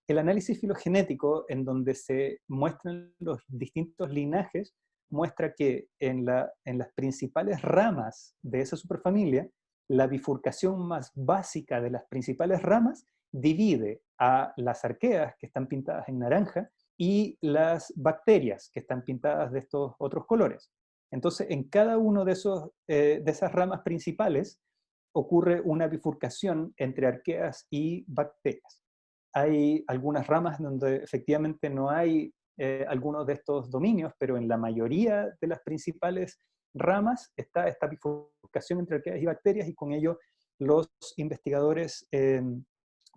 Speaker 2: el análisis filogenético en donde se muestran los distintos linajes muestra que en las principales ramas de esa superfamilia, la bifurcación más básica de las principales ramas divide a las arqueas, que están pintadas en naranja, y las bacterias, que están pintadas de estos otros colores. Entonces, en cada uno de esas ramas principales ocurre una bifurcación entre arqueas y bacterias. Hay algunas ramas donde efectivamente no hay algunos de estos dominios, pero en la mayoría de las principales ramas está esta bifurcación entre arqueas y bacterias, y con ello los investigadores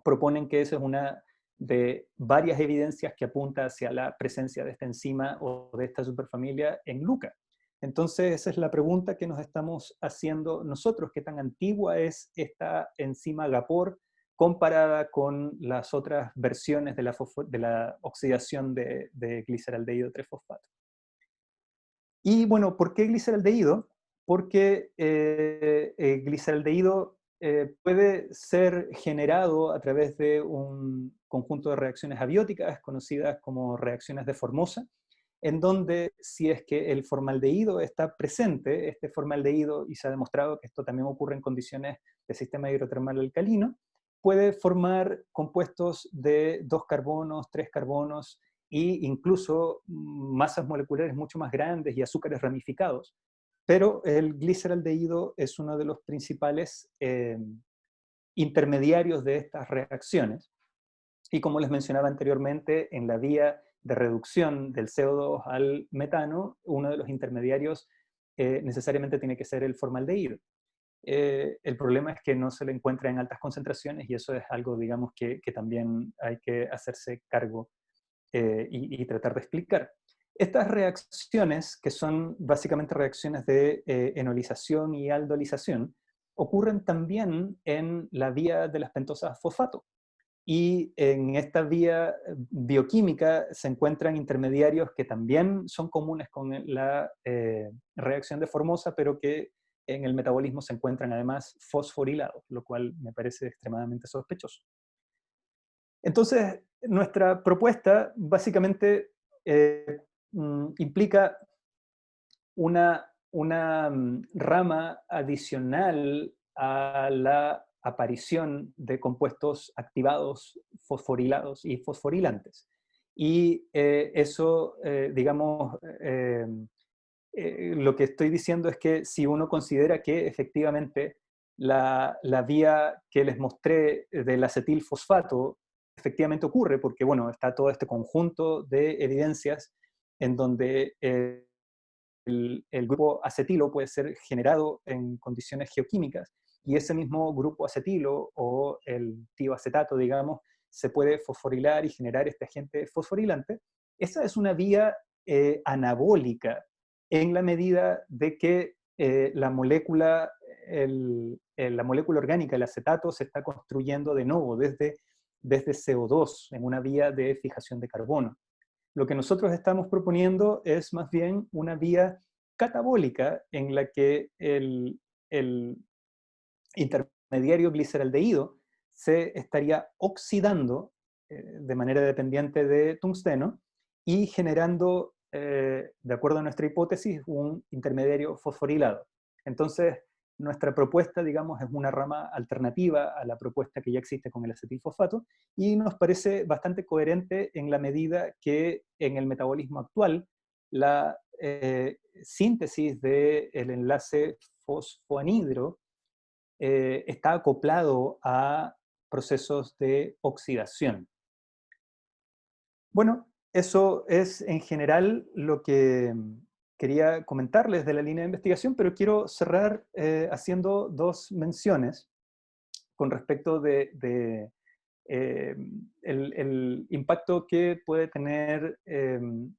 Speaker 2: proponen que esa es una de varias evidencias que apunta hacia la presencia de esta enzima o de esta superfamilia en Luca. Entonces, esa es la pregunta que nos estamos haciendo nosotros: ¿qué tan antigua es esta enzima Gapor comparada con las otras versiones de la oxidación de gliceraldehído 3-fosfato? Y bueno, ¿por qué gliceraldehído? Porque gliceraldehído puede ser generado a través de un conjunto de reacciones abióticas conocidas como reacciones de Formosa, en donde si es que el formaldehído está presente, este formaldehído, y se ha demostrado que esto también ocurre en condiciones de sistema hidrotermal alcalino, puede formar compuestos de 2 carbonos, 3 carbonos, e incluso masas moleculares mucho más grandes y azúcares ramificados. Pero el gliceraldehído es uno de los principales intermediarios de estas reacciones. Y como les mencionaba anteriormente, en la vía de reducción del CO2 al metano, uno de los intermediarios necesariamente tiene que ser el formaldehído. El problema es que no se le encuentra en altas concentraciones, y eso es algo, digamos, que también hay que hacerse cargo y tratar de explicar. Estas reacciones, que son básicamente reacciones de enolización y aldolización, ocurren también en la vía de las pentosas fosfato. Y en esta vía bioquímica se encuentran intermediarios que también son comunes con la reacción de Formosa, pero que en el metabolismo se encuentran además fosforilados, lo cual me parece extremadamente sospechoso. Entonces, nuestra propuesta básicamente implica una rama adicional a la aparición de compuestos activados fosforilados y fosforilantes. Y eso, digamos, lo que estoy diciendo es que si uno considera que efectivamente la vía que les mostré del acetilfosfato efectivamente ocurre, porque bueno, está todo este conjunto de evidencias en donde el grupo acetilo puede ser generado en condiciones geoquímicas y ese mismo grupo acetilo o el tioacetato, digamos, se puede fosforilar y generar este agente fosforilante. Esa es una vía anabólica en la medida de que la molécula orgánica, el acetato, se está construyendo de nuevo desde CO2 en una vía de fijación de carbono. Lo que nosotros estamos proponiendo es más bien una vía catabólica en la que el intermediario gliceraldehído se estaría oxidando de manera dependiente de tungsteno y generando, de acuerdo a nuestra hipótesis, un intermediario fosforilado. Entonces, nuestra propuesta, digamos, es una rama alternativa a la propuesta que ya existe con el acetilfosfato y nos parece bastante coherente en la medida que en el metabolismo actual la síntesis del enlace fosfoanhidro está acoplado a procesos de oxidación. Bueno, eso es en general lo que quería comentarles de la línea de investigación, pero quiero cerrar haciendo dos menciones con respecto de el impacto que puede tener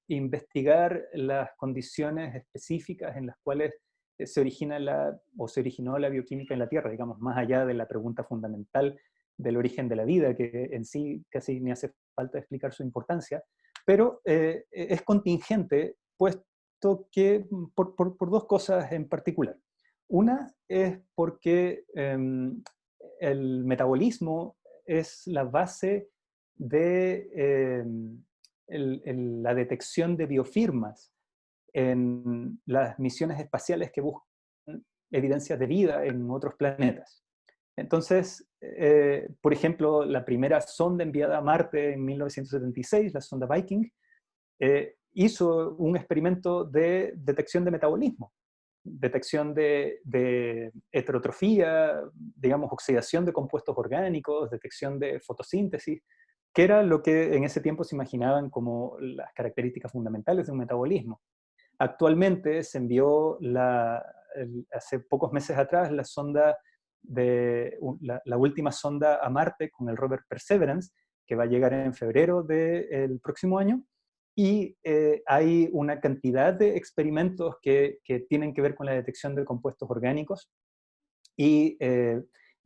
Speaker 2: investigar las condiciones específicas en las cuales se origina se originó la bioquímica en la Tierra, digamos, más allá de la pregunta fundamental del origen de la vida, que en sí casi ni hace falta explicar su importancia, pero es contingente, puesto que por dos cosas en particular. Una es porque el metabolismo es la base de la detección de biofirmas en las misiones espaciales que buscan evidencias de vida en otros planetas. Entonces, por ejemplo, la primera sonda enviada a Marte en 1976, la sonda Viking, hizo un experimento de detección de metabolismo, detección de heterotrofía, digamos, oxidación de compuestos orgánicos, detección de fotosíntesis, que era lo que en ese tiempo se imaginaban como las características fundamentales de un metabolismo. Actualmente se envió hace pocos meses atrás la sonda la última sonda a Marte con el rover Perseverance, que va a llegar en febrero del próximo año, y hay una cantidad de experimentos que tienen que ver con la detección de compuestos orgánicos y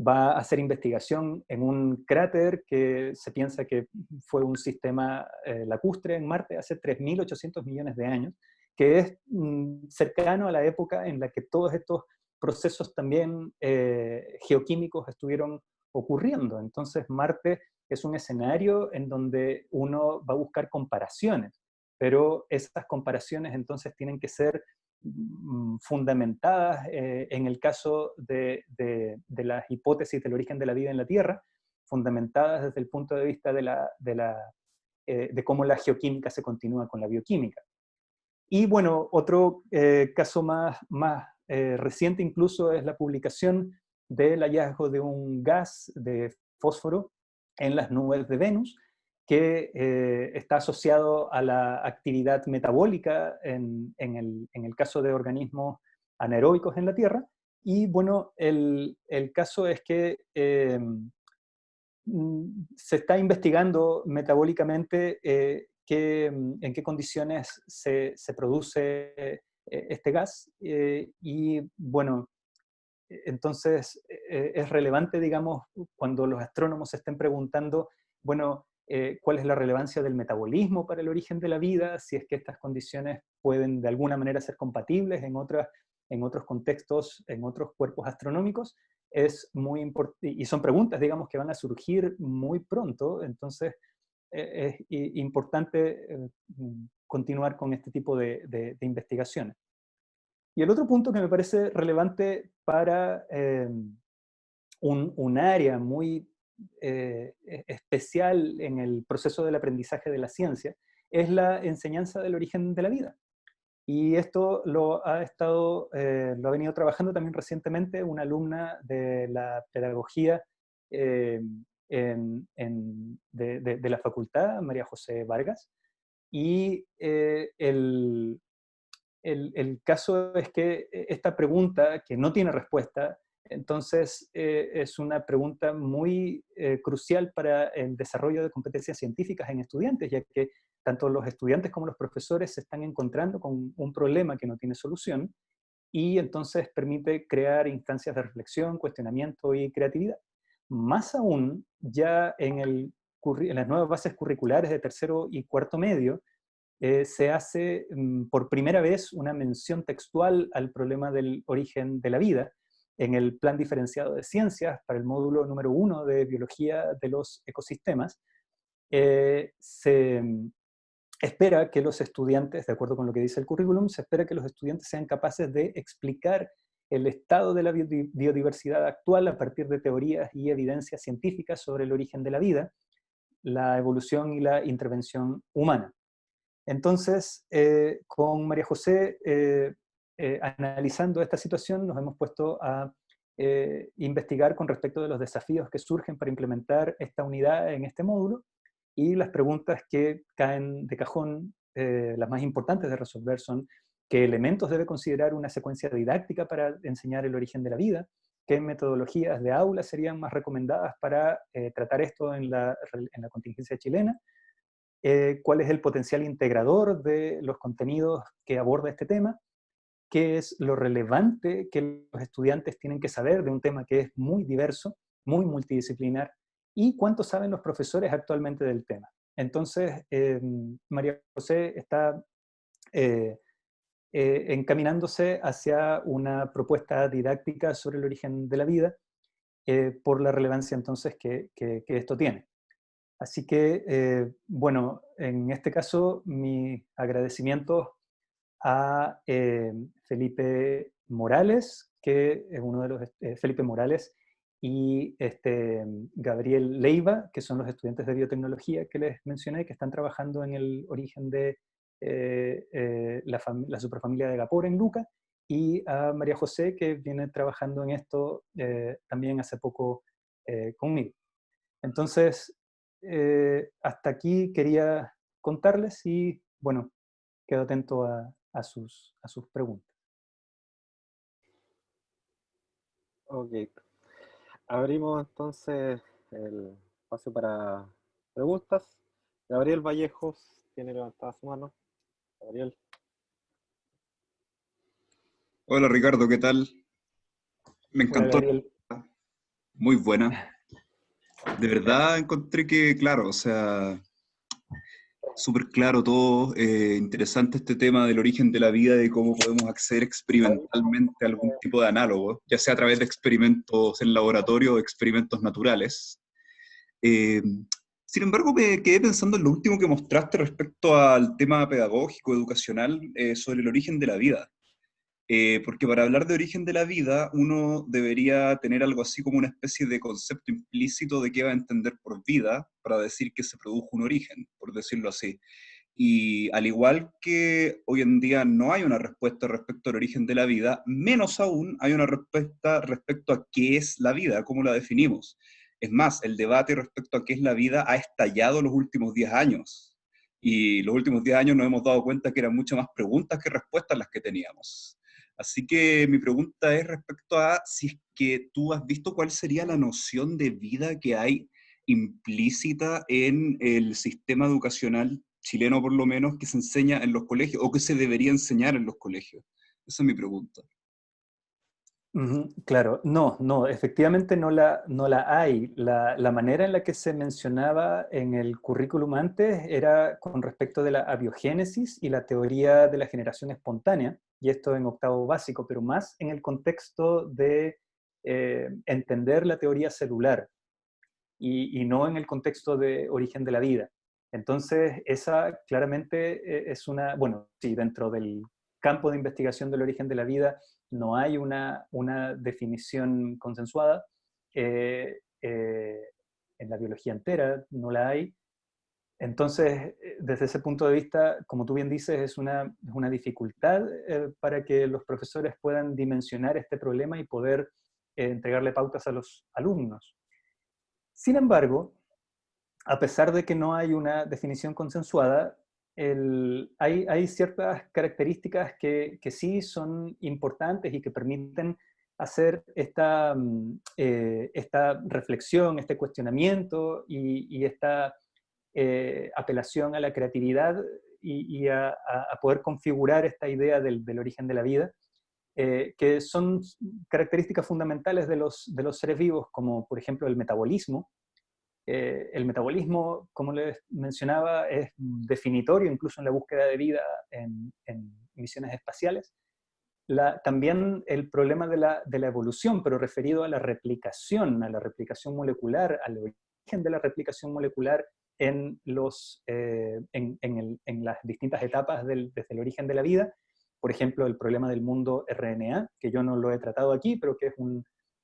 Speaker 2: va a hacer investigación en un cráter que se piensa que fue un sistema lacustre en Marte hace 3.800 millones de años, que es cercano a la época en la que todos estos procesos también geoquímicos estuvieron ocurriendo. Entonces Marte es un escenario en donde uno va a buscar comparaciones, pero esas comparaciones entonces tienen que ser fundamentadas en el caso de las hipótesis del origen de la vida en la Tierra, fundamentadas desde el punto de vista de cómo la geoquímica se continúa con la bioquímica. Y bueno, otro caso más reciente incluso es la publicación del hallazgo de un gas de fósforo en las nubes de Venus, que está asociado a la actividad metabólica en el caso de organismos anaeróbicos en la Tierra. Y bueno, el caso es que se está investigando metabólicamente en qué condiciones se produce este gas. Y bueno, entonces es relevante, digamos, cuando los astrónomos se estén preguntando, bueno, cuál es la relevancia del metabolismo para el origen de la vida, si es que estas condiciones pueden de alguna manera ser compatibles en otros contextos, en otros cuerpos astronómicos, es muy importante, y son preguntas, digamos, que van a surgir muy pronto, entonces es importante continuar con este tipo de investigaciones. Y el otro punto que me parece relevante para un área muy especial en el proceso del aprendizaje de la ciencia, es la enseñanza del origen de la vida. Y esto lo ha venido trabajando también recientemente una alumna de la pedagogía de la facultad, María José Vargas. Y el caso es que esta pregunta, que no tiene respuesta, entonces es una pregunta muy crucial para el desarrollo de competencias científicas en estudiantes, ya que tanto los estudiantes como los profesores se están encontrando con un problema que no tiene solución, y entonces permite crear instancias de reflexión, cuestionamiento y creatividad. Más aún, ya en las nuevas bases curriculares de tercero y cuarto medio, se hace por primera vez una mención textual al problema del origen de la vida en el Plan Diferenciado de Ciencias para el módulo número 1 de Biología de los Ecosistemas. Se espera que los estudiantes, de acuerdo con lo que dice el currículum, se espera que los estudiantes sean capaces de explicar el estado de la biodiversidad actual a partir de teorías y evidencias científicas sobre el origen de la vida, la evolución y la intervención humana. Entonces, con María José, analizando esta situación, nos hemos puesto a investigar con respecto de los desafíos que surgen para implementar esta unidad en este módulo, y las preguntas que caen de cajón, las más importantes de resolver, son qué elementos debe considerar una secuencia didáctica para enseñar el origen de la vida, qué metodologías de aula serían más recomendadas para tratar esto en la contingencia chilena, cuál es el potencial integrador de los contenidos que aborda este tema, qué es lo relevante que los estudiantes tienen que saber de un tema que es muy diverso, muy multidisciplinar, y cuánto saben los profesores actualmente del tema. Entonces, María José está encaminándose hacia una propuesta didáctica sobre el origen de la vida, por la relevancia entonces que esto tiene. Así que, bueno, en este caso, mi agradecimiento a Felipe Morales, que es uno de los, Felipe Morales y Gabriel Leiva, que son los estudiantes de biotecnología que les mencioné, que están trabajando en el origen de la superfamilia de Gapor en Luca, y a María José, que viene trabajando en esto también hace poco conmigo. Entonces, hasta aquí quería contarles y, bueno, quedo atento a sus preguntas.
Speaker 1: Ok. Abrimos entonces el espacio para preguntas. Gabriel Vallejos tiene levantada su mano. Gabriel.
Speaker 3: Hola Ricardo, ¿qué tal? Me
Speaker 2: Hola,
Speaker 3: encantó,
Speaker 2: Gabriel.
Speaker 3: muy buena. De verdad encontré que, claro, o sea, súper claro todo, interesante este tema del origen de la vida y cómo podemos acceder experimentalmente a algún tipo de análogo, ya sea a través de experimentos en laboratorio o experimentos naturales. Eh, Sin embargo, me quedé pensando en lo último que mostraste respecto al tema pedagógico, educacional, sobre el origen de la vida. Porque para hablar de origen de la vida, uno debería tener algo así como una especie de concepto implícito de qué va a entender por vida, para decir que se produjo un origen, por decirlo así. Y al igual que hoy en día no hay una respuesta respecto al origen de la vida, menos aún hay una respuesta respecto a qué es la vida, cómo la definimos. Es más, el debate respecto a qué es la vida ha estallado los últimos 10 años. Y los últimos 10 años nos hemos dado cuenta que eran muchas más preguntas que respuestas las que teníamos. Así que mi pregunta es respecto a si es que tú has visto cuál sería la noción de vida que hay implícita en el sistema educacional chileno, por lo menos, que se enseña en los colegios, o que se debería enseñar en los colegios. Esa es mi pregunta.
Speaker 2: Claro, no, efectivamente no la hay. La manera en la que se mencionaba en el currículum antes era con respecto de la abiogénesis y la teoría de la generación espontánea, y esto en octavo básico, pero más en el contexto de entender la teoría celular, y no en el contexto de origen de la vida. Entonces, esa claramente es una, bueno, sí, dentro del campo de investigación del origen de la vida no hay una definición consensuada. la biología entera no la hay. Entonces, desde ese punto de vista, como tú bien dices, es una dificultad para que los profesores puedan dimensionar este problema y poder entregarle pautas a los alumnos. Sin embargo, a pesar de que no hay una definición consensuada, hay ciertas características que sí son importantes y que permiten hacer esta reflexión, este cuestionamiento y esta apelación a la creatividad y a poder configurar esta idea del origen de la vida, que son características fundamentales de los seres vivos, como por ejemplo el metabolismo. El metabolismo, como les mencionaba, es definitorio incluso en la búsqueda de vida en misiones espaciales. También el problema de la evolución, pero referido a la replicación molecular, al origen de la replicación molecular en las distintas etapas desde el origen de la vida. Por ejemplo, el problema del mundo RNA, que yo no lo he tratado aquí, pero que es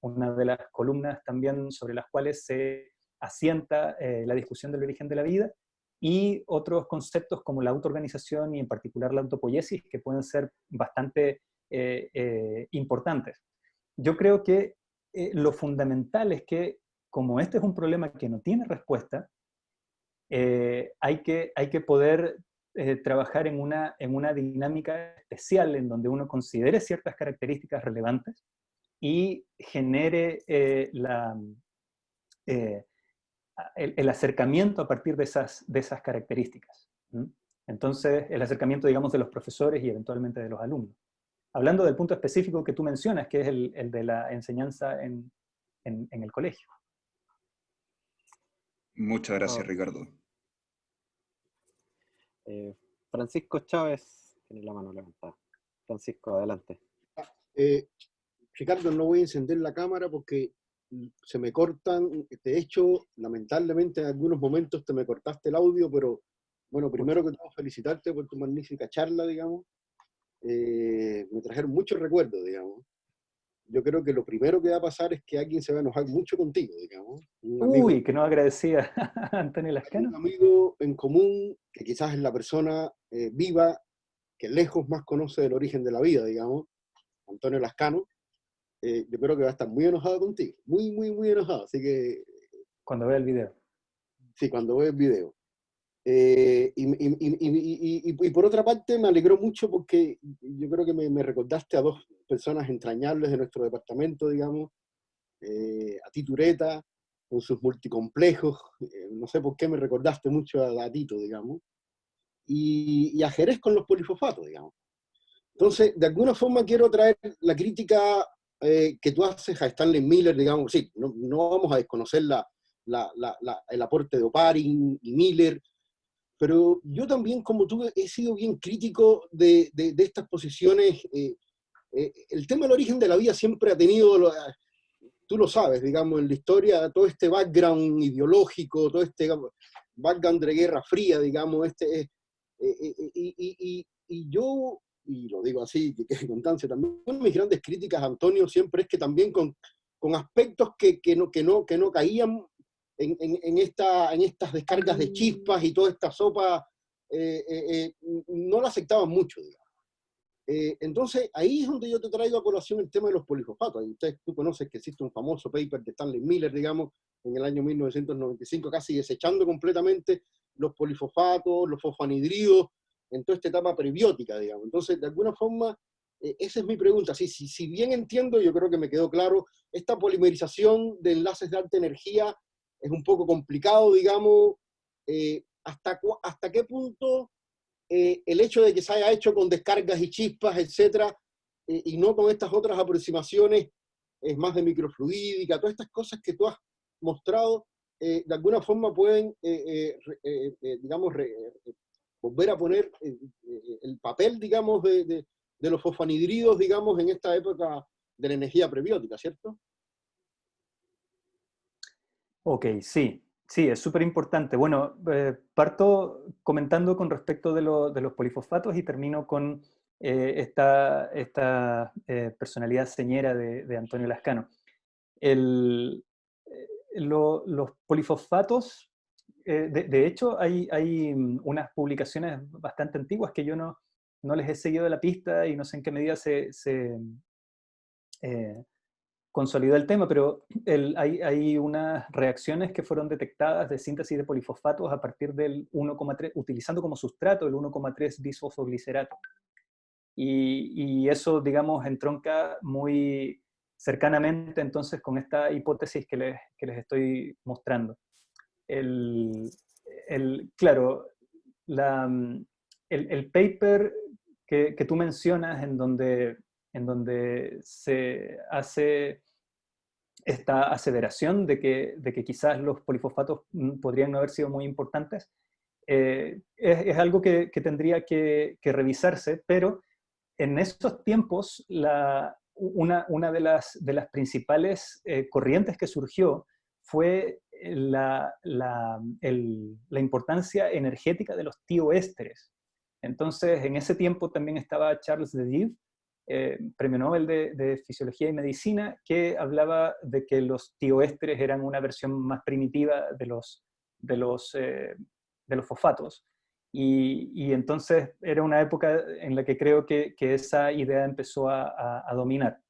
Speaker 2: una de las columnas también sobre las cuales se asienta la discusión del origen de la vida, y otros conceptos como la autoorganización y en particular la autopoiesis, que pueden ser bastante importantes. Yo creo que lo fundamental es que, como este es un problema que no tiene respuesta, hay que poder trabajar en una dinámica especial en donde uno considere ciertas características relevantes y genere el acercamiento a partir de esas características. Entonces, el acercamiento, digamos, de los profesores y eventualmente de los alumnos. Hablando del punto específico que tú mencionas, que es el de la enseñanza en el colegio.
Speaker 3: Muchas gracias, Ricardo.
Speaker 1: Francisco Chávez tiene la mano levantada. Francisco, adelante.
Speaker 4: Ricardo, no voy a encender la cámara porque se me cortan. De hecho, lamentablemente en algunos momentos te me cortaste el audio, pero bueno, primero que todo felicitarte por tu magnífica charla, digamos. Me trajeron muchos recuerdos, digamos. Yo creo que lo primero que va a pasar es que alguien se va a enojar mucho contigo, digamos.
Speaker 2: Uy, que no agradecía a Antonio Lascano.
Speaker 4: Un amigo en común, que quizás es la persona viva que lejos más conoce del origen de la vida, digamos, Antonio Lascano. Yo creo que va a estar muy enojado contigo, muy, muy, muy enojado, así que...
Speaker 2: Cuando vea el video.
Speaker 4: Sí, cuando vea el video. Y por otra parte me alegró mucho porque yo creo que me recordaste a dos personas entrañables de nuestro departamento, digamos, a ti Tureta, con sus multicomplejos, no sé por qué me recordaste mucho a Tito, digamos, y a Jerez con los polifosfatos, digamos. Entonces, de alguna forma quiero traer la crítica que tú haces a Stanley Miller, digamos, sí, no vamos a desconocer el aporte de Oparin y Miller, pero yo también, como tú, he sido bien crítico de estas posiciones. El tema del origen de la vida siempre ha tenido, tú lo sabes, digamos, en la historia, todo este background ideológico, todo este background de Guerra Fría, digamos, y yo, y lo digo así, que quede constancia también, una de mis grandes críticas a Antonio siempre es que también con aspectos que no caían en estas descargas de chispas y toda esta sopa, no la aceptaban mucho, digamos. Entonces, ahí es donde yo te traigo a colación el tema de los polifosfatos. Tú conoces que existe un famoso paper de Stanley Miller, digamos, en el año 1995, casi desechando completamente los polifosfatos, los fosfanhidridos, en toda esta etapa prebiótica, digamos. Entonces, de alguna forma, esa es mi pregunta. Si bien entiendo, yo creo que me quedó claro, esta polimerización de enlaces de alta energía es un poco complicado, digamos, hasta qué punto el hecho de que se haya hecho con descargas y chispas, etcétera, y no con estas otras aproximaciones, es más de microfluídica, todas estas cosas que tú has mostrado, de alguna forma pueden, digamos, volver a poner el papel, digamos, de los fosfanhidridos, digamos, en esta época de la energía prebiótica, ¿cierto?
Speaker 2: Ok, sí, es súper importante. Bueno, parto comentando con respecto de los polifosfatos y termino con esta personalidad señera de Antonio Lascano. los polifosfatos, de hecho, hay unas publicaciones bastante antiguas que yo no les he seguido la pista y no sé en qué medida se consolidó el tema, pero hay unas reacciones que fueron detectadas de síntesis de polifosfatos a partir del 1,3, utilizando como sustrato el 1,3 bisfosfoglicerato. Y eso, digamos, entronca muy cercanamente entonces con esta hipótesis que les estoy mostrando. Claro, el paper que tú mencionas en donde se hace esta aseveración de que quizás los polifosfatos podrían no haber sido muy importantes, es algo que tendría que revisarse, pero en esos tiempos una de las principales corrientes que surgió fue la importancia energética de los tioésteres. Entonces, en ese tiempo también estaba Charles de Div, premio Nobel de Fisiología y Medicina, que hablaba de que los tioésteres eran una versión más primitiva de los fosfatos. Y entonces era una época en la que creo que esa idea empezó a dominar.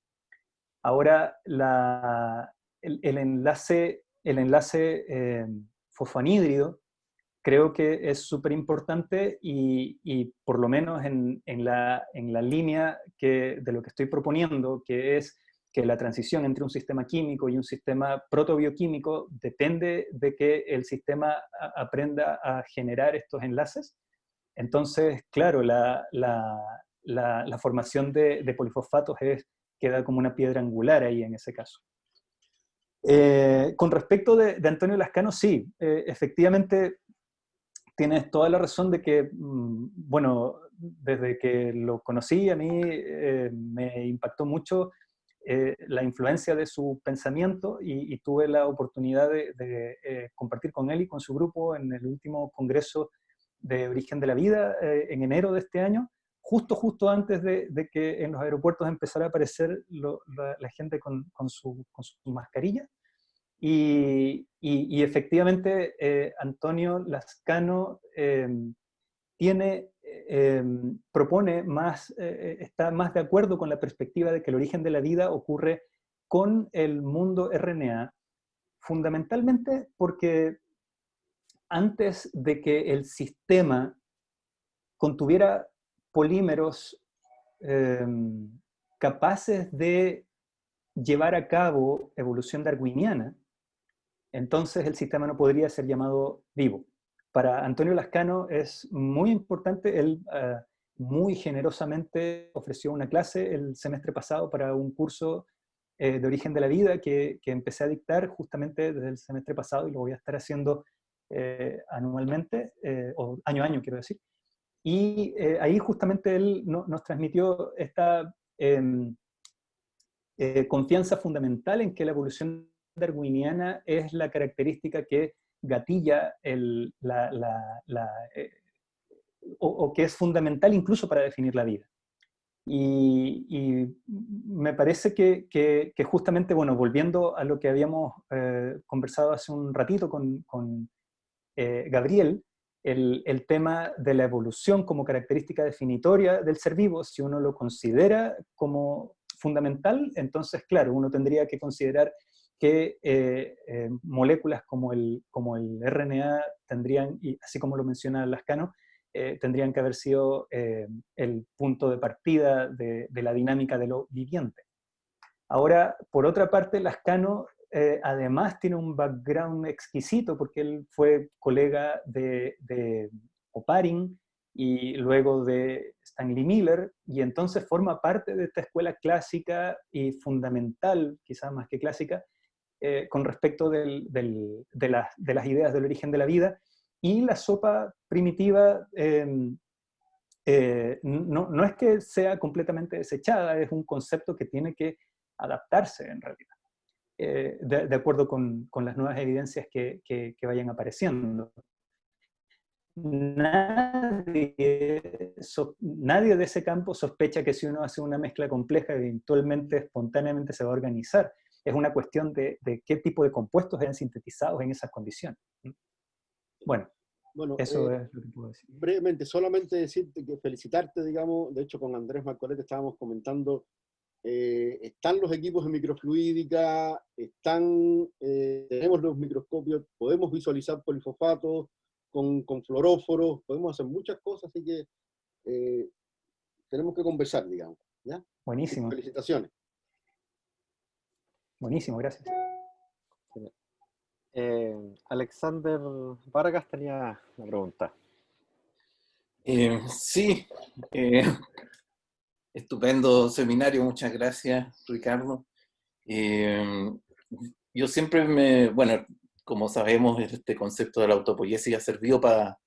Speaker 2: Ahora, el enlace fosfanhídrido creo que es súper importante y por lo menos en la línea de lo que estoy proponiendo, que es que la transición entre un sistema químico y un sistema protobioquímico depende de que el sistema aprenda a generar estos enlaces. Entonces, claro, la formación de polifosfatos queda como una piedra angular ahí en ese caso. Con respecto de Antonio Lascano, sí, efectivamente tienes toda la razón de que, bueno, desde que lo conocí a mí me impactó mucho la influencia de su pensamiento y tuve la oportunidad de compartir con él y con su grupo en el último congreso de Origen de la Vida en enero de este año, justo antes de que en los aeropuertos empezara a aparecer la gente con su mascarilla. Y efectivamente Antonio Lascano propone más, está más de acuerdo con la perspectiva de que el origen de la vida ocurre con el mundo RNA, fundamentalmente porque antes de que el sistema contuviera polímeros capaces de llevar a cabo evolución darwiniana, entonces el sistema no podría ser llamado vivo. Para Antonio Lascano es muy importante, él muy generosamente ofreció una clase el semestre pasado para un curso de origen de la vida que empecé a dictar justamente desde el semestre pasado y lo voy a estar haciendo anualmente, o año a año quiero decir. Y ahí justamente él nos transmitió esta confianza fundamental en que la evolución darwiniana es la característica que gatilla o que es fundamental incluso para definir la vida. Y me parece que justamente, bueno, volviendo a lo que habíamos conversado hace un ratito con Gabriel, el tema de la evolución como característica definitoria del ser vivo, si uno lo considera como fundamental, entonces, claro, uno tendría que considerar que moléculas como el RNA tendrían, y así como lo menciona Lascano, tendrían que haber sido el punto de partida de la dinámica de lo viviente. Ahora, por otra parte, Lascano además tiene un background exquisito porque él fue colega de Oparin y luego de Stanley Miller, y entonces forma parte de esta escuela clásica y fundamental, quizás más que clásica, con respecto de las ideas del origen de la vida. Y la sopa primitiva no es que sea completamente desechada, es un concepto que tiene que adaptarse en realidad, de acuerdo con las nuevas evidencias que vayan apareciendo. Nadie de ese campo sospecha que si uno hace una mezcla compleja, eventualmente, espontáneamente se va a organizar. es una cuestión de qué tipo de compuestos eran sintetizados en esas condiciones. Bueno,
Speaker 4: Bueno,
Speaker 2: eso es lo que puedo decir.
Speaker 4: brevemente, solamente decirte que felicitarte, digamos, de hecho con Andrés Marcolet estábamos comentando, están los equipos de microfluídica, tenemos los microscopios, podemos visualizar polifosfatos con fluoróforos, podemos hacer muchas cosas, así que tenemos que conversar, digamos, ¿ya?
Speaker 2: Buenísimo.
Speaker 4: Felicitaciones.
Speaker 2: Buenísimo, gracias.
Speaker 1: Alexander Vargas tenía una pregunta.
Speaker 5: Sí, estupendo seminario, muchas gracias, Ricardo. Yo siempre bueno, como sabemos, este concepto de la autopoiesis ha servido para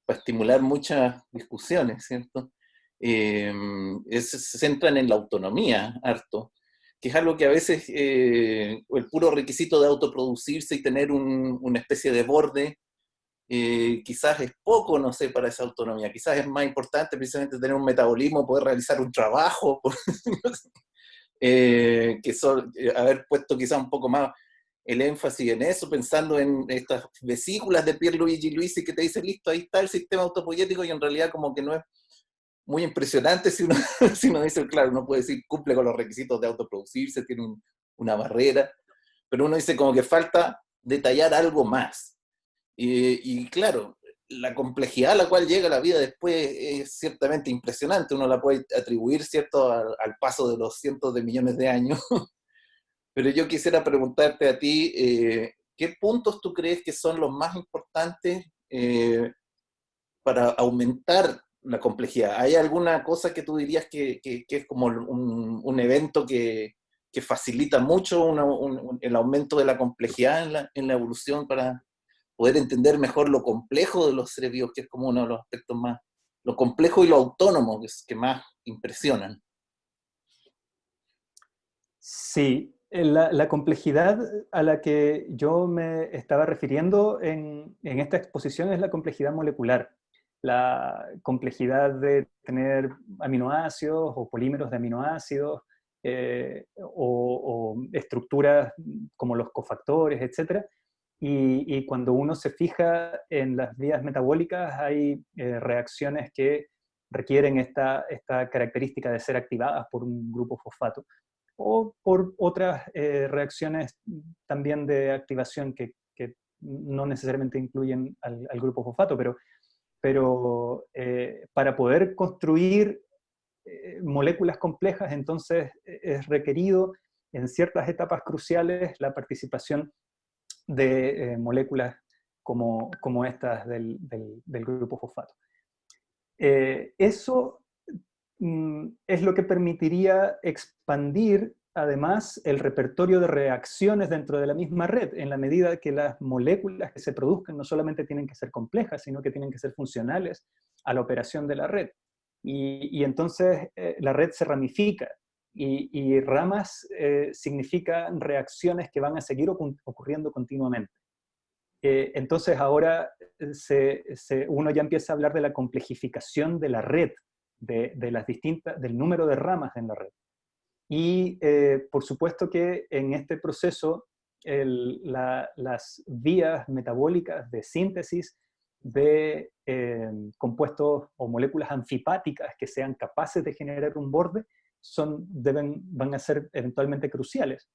Speaker 5: estimular muchas discusiones, ¿cierto? Se centran en la autonomía harto, que es algo que a veces el puro requisito de autoproducirse y tener una especie de borde quizás es poco, no sé, para esa autonomía. Quizás es más importante precisamente tener un metabolismo, poder realizar un trabajo, haber puesto quizás un poco más el énfasis en eso, pensando en estas vesículas de Pierluigi Luisi que te dicen, listo, ahí está el sistema autopoiético, y en realidad como que no es muy impresionante si uno, si uno dice, claro, uno puede decir, cumple con los requisitos de autoproducirse, tiene una barrera, pero uno dice como que falta detallar algo más. Y claro, la complejidad a la cual llega la vida después es ciertamente impresionante. Uno la puede atribuir, ¿cierto?, al paso de los cientos de millones de años. Pero yo quisiera preguntarte a ti, ¿qué puntos tú crees que son los más importantes para aumentar la complejidad? ¿Hay alguna cosa que tú dirías que es como un evento que facilita mucho el aumento de la complejidad en la evolución para poder entender mejor lo complejo de los seres vivos, que es como uno de los aspectos más, lo complejo y lo autónomo que más impresionan?
Speaker 2: Sí, la complejidad a la que yo me estaba refiriendo en esta exposición es la complejidad molecular. La complejidad de tener aminoácidos o polímeros de aminoácidos o estructuras como los cofactores, etc. Y cuando uno se fija en las vías metabólicas, hay reacciones que requieren esta característica de ser activadas por un grupo fosfato, o por otras reacciones también de activación que no necesariamente incluyen al grupo fosfato, pero para poder construir moléculas complejas, entonces es requerido en ciertas etapas cruciales la participación de moléculas como estas del grupo fosfato. Eso es lo que permitiría expandir además el repertorio de reacciones dentro de la misma red, en la medida que las moléculas que se produzcan no solamente tienen que ser complejas, sino que tienen que ser funcionales a la operación de la red. Y entonces la red se ramifica, y ramas significan reacciones que van a seguir ocurriendo continuamente. Entonces ahora uno ya empieza a hablar de la complejificación de la red, del número de ramas en la red. Y por supuesto que en este proceso las vías metabólicas de síntesis de compuestos o moléculas anfipáticas que sean capaces de generar un borde van a ser eventualmente cruciales.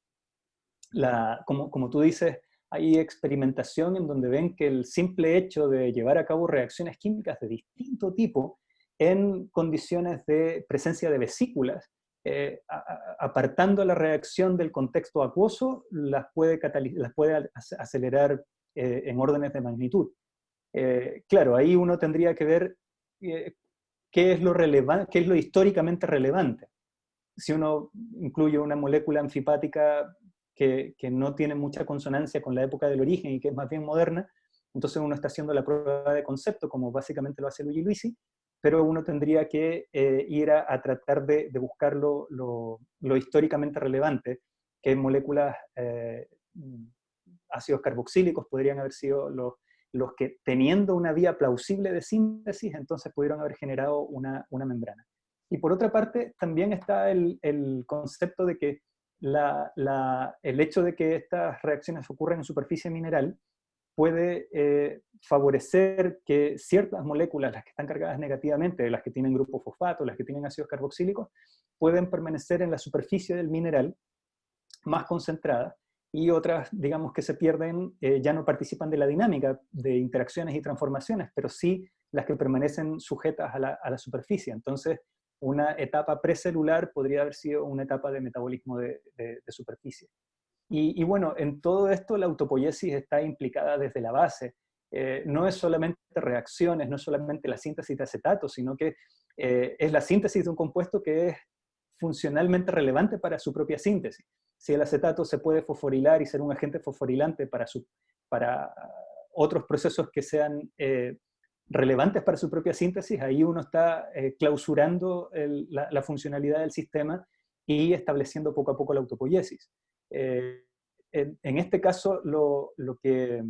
Speaker 2: Como tú dices, hay experimentación en donde ven que el simple hecho de llevar a cabo reacciones químicas de distinto tipo en condiciones de presencia de vesículas, apartando la reacción del contexto acuoso, las puede acelerar en órdenes de magnitud. Claro, ahí uno tendría que ver qué es lo históricamente relevante. Si uno incluye una molécula anfipática que no tiene mucha consonancia con la época del origen y que es más bien moderna, entonces uno está haciendo la prueba de concepto, como básicamente lo hace Luigi Luisi, pero uno tendría que ir a tratar de buscar lo históricamente relevante, que moléculas ácidos carboxílicos podrían haber sido los que, teniendo una vía plausible de síntesis, entonces pudieron haber generado una membrana. Y por otra parte, también está el concepto de que el hecho de que estas reacciones ocurran en superficie mineral puede favorecer que ciertas moléculas, las que están cargadas negativamente, las que tienen grupos fosfato, las que tienen ácidos carboxílicos, pueden permanecer en la superficie del mineral más concentradas, y otras, digamos, que se pierden, ya no participan de la dinámica de interacciones y transformaciones, pero sí las que permanecen sujetas a la superficie. Entonces, una etapa precelular podría haber sido una etapa de metabolismo de superficie. Y bueno, en todo esto la autopoiesis está implicada desde la base. No es solamente reacciones, no es solamente la síntesis de acetato, sino que es la síntesis de un compuesto que es funcionalmente relevante para su propia síntesis. Si el acetato se puede fosforilar y ser un agente fosforilante para otros procesos que sean relevantes para su propia síntesis, ahí uno está clausurando la funcionalidad del sistema y estableciendo poco a poco la autopoiesis. En este caso, lo que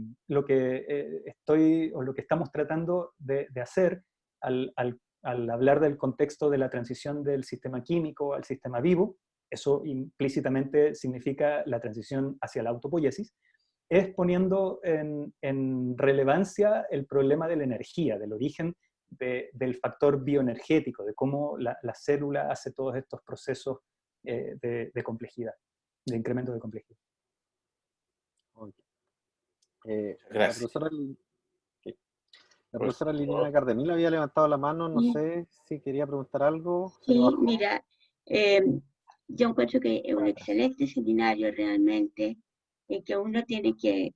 Speaker 2: estamos tratando de hacer al hablar del contexto de la transición del sistema químico al sistema vivo, eso implícitamente significa la transición hacia la autopoiesis, es poniendo en relevancia el problema de la energía, del origen del factor bioenergético, de cómo la célula hace todos estos procesos de complejidad, de incremento de complejidad.
Speaker 1: La profesora Liliana Cardemil había levantado la mano, no sé si quería preguntar algo.
Speaker 6: Sí, mira, yo encuentro que es un excelente seminario realmente, que uno tiene que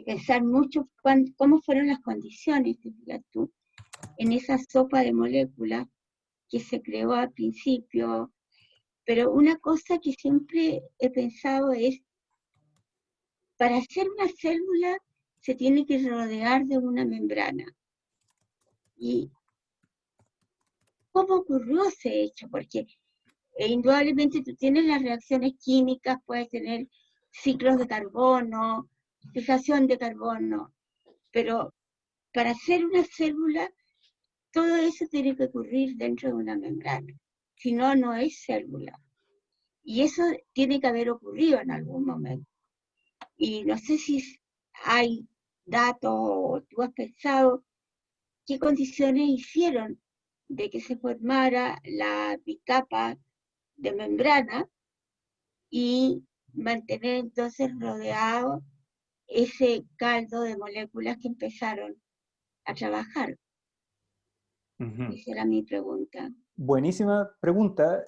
Speaker 6: pensar mucho cómo fueron las condiciones, te fijas tú, en esa sopa de moléculas que se creó al principio. Pero una cosa que siempre he pensado es, para hacer una célula se tiene que rodear de una membrana. ¿Y cómo ocurrió ese hecho? Porque indudablemente tú tienes las reacciones químicas, puedes tener ciclos de carbono, fijación de carbono, pero para hacer una célula, todo eso tiene que ocurrir dentro de una membrana. Si no, no es célula. Y eso tiene que haber ocurrido en algún momento. Y no sé si hay datos o tú has pensado qué condiciones hicieron de que se formara la bicapa de membrana y mantener entonces rodeado ese caldo de moléculas que empezaron a trabajar. Esa era mi pregunta.
Speaker 2: Buenísima pregunta.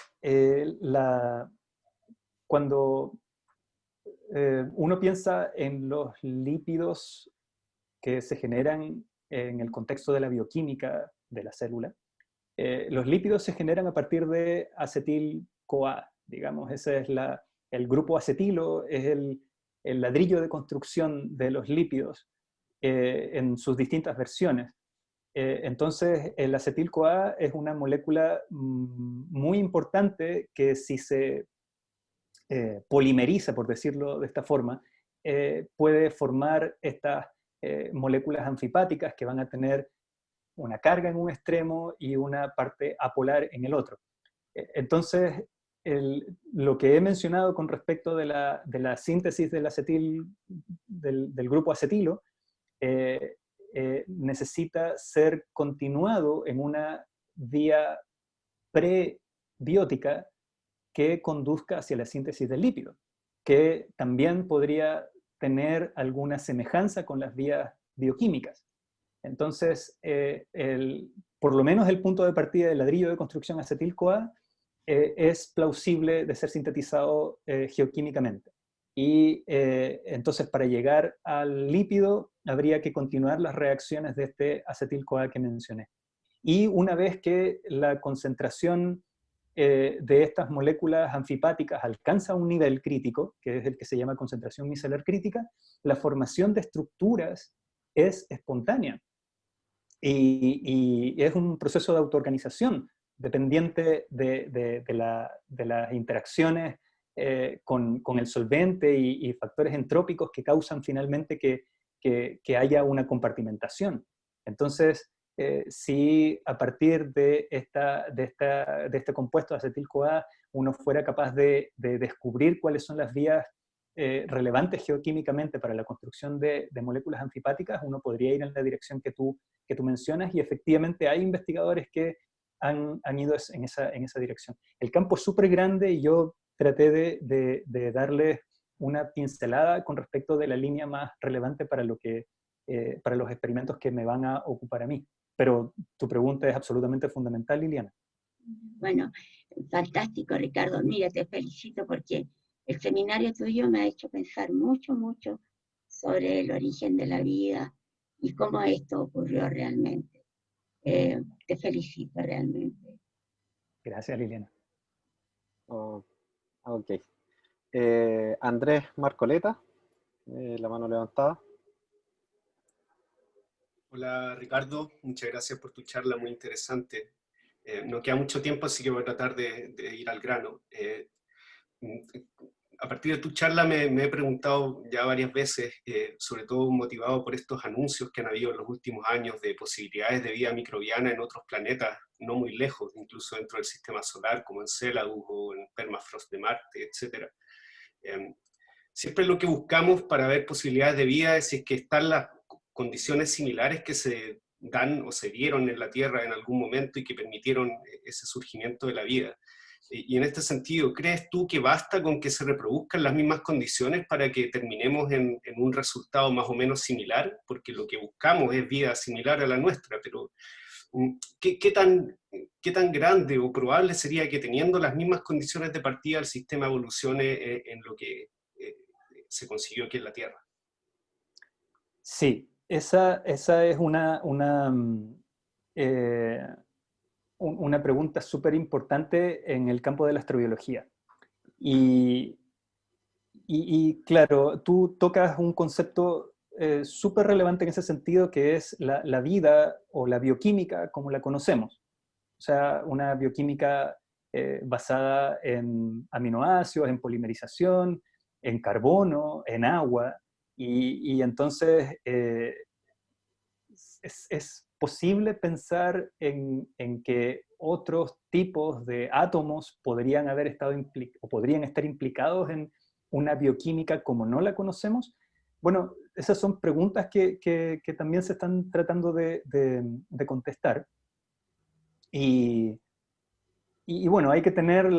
Speaker 2: Cuando uno piensa en los lípidos que se generan en el contexto de la bioquímica de la célula, los lípidos se generan a partir de acetil-CoA, digamos, ese es el grupo acetilo, es el ladrillo de construcción de los lípidos en sus distintas versiones. Entonces, el acetil-CoA es una molécula muy importante que si se polimeriza, por decirlo de esta forma, puede formar estas moléculas anfipáticas que van a tener una carga en un extremo y una parte apolar en el otro. Entonces, lo que he mencionado con respecto de la síntesis del del grupo acetilo, necesita ser continuado en una vía prebiótica que conduzca hacia la síntesis del lípido, que también podría tener alguna semejanza con las vías bioquímicas. Entonces, por lo menos el punto de partida del ladrillo de construcción acetil-CoA es plausible de ser sintetizado geoquímicamente. Y entonces, para llegar al lípido, habría que continuar las reacciones de este acetil-CoA que mencioné. Y una vez que la concentración de estas moléculas anfipáticas alcanza un nivel crítico, que es el que se llama concentración micelar crítica, la formación de estructuras es espontánea. Y es un proceso de autoorganización dependiente de las interacciones con el solvente y factores entrópicos que causan finalmente que haya una compartimentación. Entonces, si a partir de este compuesto de acetil-CoA uno fuera capaz de descubrir cuáles son las vías relevantes geoquímicamente para la construcción de moléculas anfipáticas, uno podría ir en la dirección que tú mencionas, y efectivamente hay investigadores que han ido en esa dirección. El campo es súper grande y yo traté de darles una pincelada con respecto de la línea más relevante para los experimentos que me van a ocupar a mí. Pero tu pregunta es absolutamente fundamental, Liliana.
Speaker 6: Bueno, fantástico, Ricardo. Mira, te felicito porque el seminario tuyo me ha hecho pensar mucho, mucho sobre el origen de la vida y cómo esto ocurrió realmente. Te felicito realmente.
Speaker 2: Gracias, Liliana.
Speaker 1: Oh, ok. Andrés Marcoleta, la mano levantada.
Speaker 7: Hola Ricardo, muchas gracias por tu charla, muy interesante. No queda mucho tiempo, así que voy a tratar de ir al grano. A partir de tu charla me he preguntado ya varias veces, sobre todo motivado por estos anuncios que han habido en los últimos años de posibilidades de vida microbiana en otros planetas no muy lejos, incluso dentro del sistema solar, como en Céladus o en Permafrost de Marte, etc. Siempre lo que buscamos para ver posibilidades de vida es si es que están las condiciones similares que se dan o se dieron en la Tierra en algún momento y que permitieron ese surgimiento de la vida. Y en este sentido, ¿crees tú que basta con que se reproduzcan las mismas condiciones para que terminemos en un resultado más o menos similar? Porque lo que buscamos es vida similar a la nuestra, pero ¿qué tan grande o probable sería que teniendo las mismas condiciones de partida el sistema evolucione en lo que se consiguió aquí en la Tierra?
Speaker 2: Sí, esa es una pregunta súper importante en el campo de la astrobiología. Y claro, tú tocas un concepto súper relevante en ese sentido, que es la vida o la bioquímica como la conocemos. O sea, una bioquímica basada en aminoácidos, en polimerización, en carbono, en agua, y entonces es posible pensar en que otros tipos de átomos podrían estar implicados en una bioquímica como no la conocemos. Bueno, esas son preguntas que también se están tratando de contestar. Y bueno, hay que tener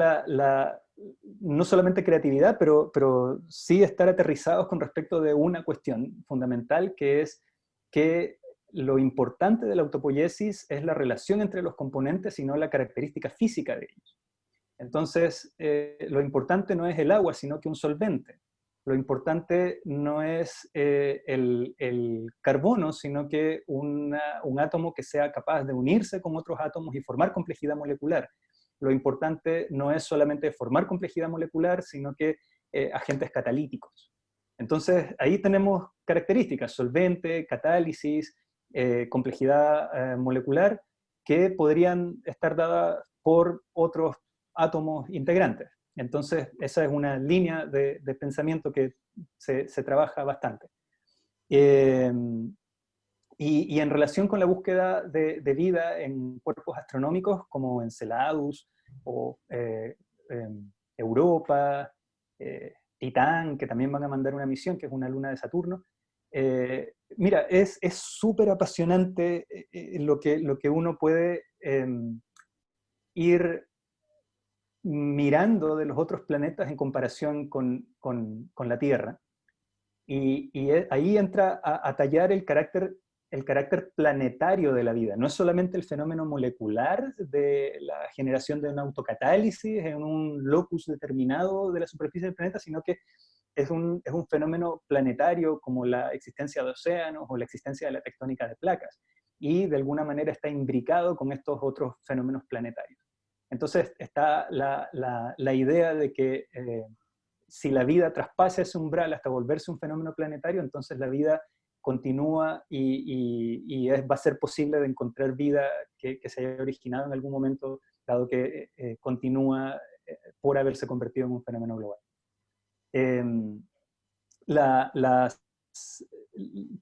Speaker 2: no solamente creatividad, pero sí estar aterrizados con respecto de una cuestión fundamental, que es que lo importante de la autopoiesis es la relación entre los componentes y no la característica física de ellos. Entonces, lo importante no es el agua, sino que un solvente. Lo importante no es el carbono, sino que un átomo que sea capaz de unirse con otros átomos y formar complejidad molecular. Lo importante no es solamente formar complejidad molecular, sino que agentes catalíticos. Entonces, ahí tenemos características: solvente, catálisis, complejidad molecular, que podrían estar dadas por otros átomos integrantes. Entonces, esa es una línea de pensamiento que se trabaja bastante. Y en relación con la búsqueda de vida en cuerpos astronómicos como Enceladus o Europa, Titán, que también van a mandar una misión, que es una luna de Saturno, mira, es súper apasionante lo que uno puede ir mirando de los otros planetas en comparación con la Tierra. Y ahí entra a tallar el carácter planetario de la vida. No es solamente el fenómeno molecular de la generación de una autocatálisis en un locus determinado de la superficie del planeta, sino que es un fenómeno planetario, como la existencia de océanos o la existencia de la tectónica de placas, y de alguna manera está imbricado con estos otros fenómenos planetarios. Entonces está la idea de que si la vida traspasa ese umbral hasta volverse un fenómeno planetario, entonces la vida continúa y va a ser posible de encontrar vida que se haya originado en algún momento, dado que continúa por haberse convertido en un fenómeno global.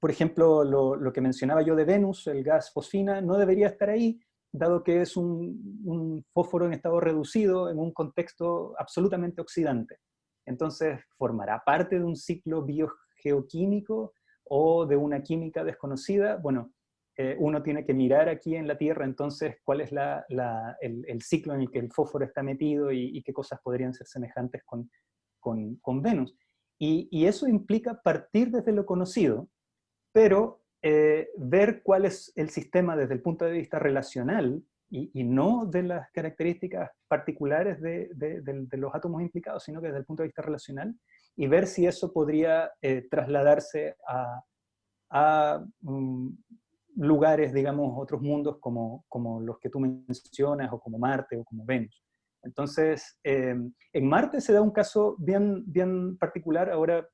Speaker 2: Por ejemplo, lo que mencionaba yo de Venus, el gas fosfina, no debería estar ahí, dado que es un fósforo en estado reducido en un contexto absolutamente oxidante. Entonces, ¿formará parte de un ciclo biogeoquímico o de una química desconocida? Bueno, uno tiene que mirar aquí en la Tierra entonces cuál es el ciclo en el que el fósforo está metido y qué cosas podrían ser semejantes con Venus. Y eso implica partir desde lo conocido, pero ver cuál es el sistema desde el punto de vista relacional y no de las características particulares de los átomos implicados, sino que desde el punto de vista relacional, y ver si eso podría trasladarse a lugares, digamos, otros mundos como los que tú mencionas, o como Marte, o como Venus. Entonces, en Marte se da un caso bien particular, ahora,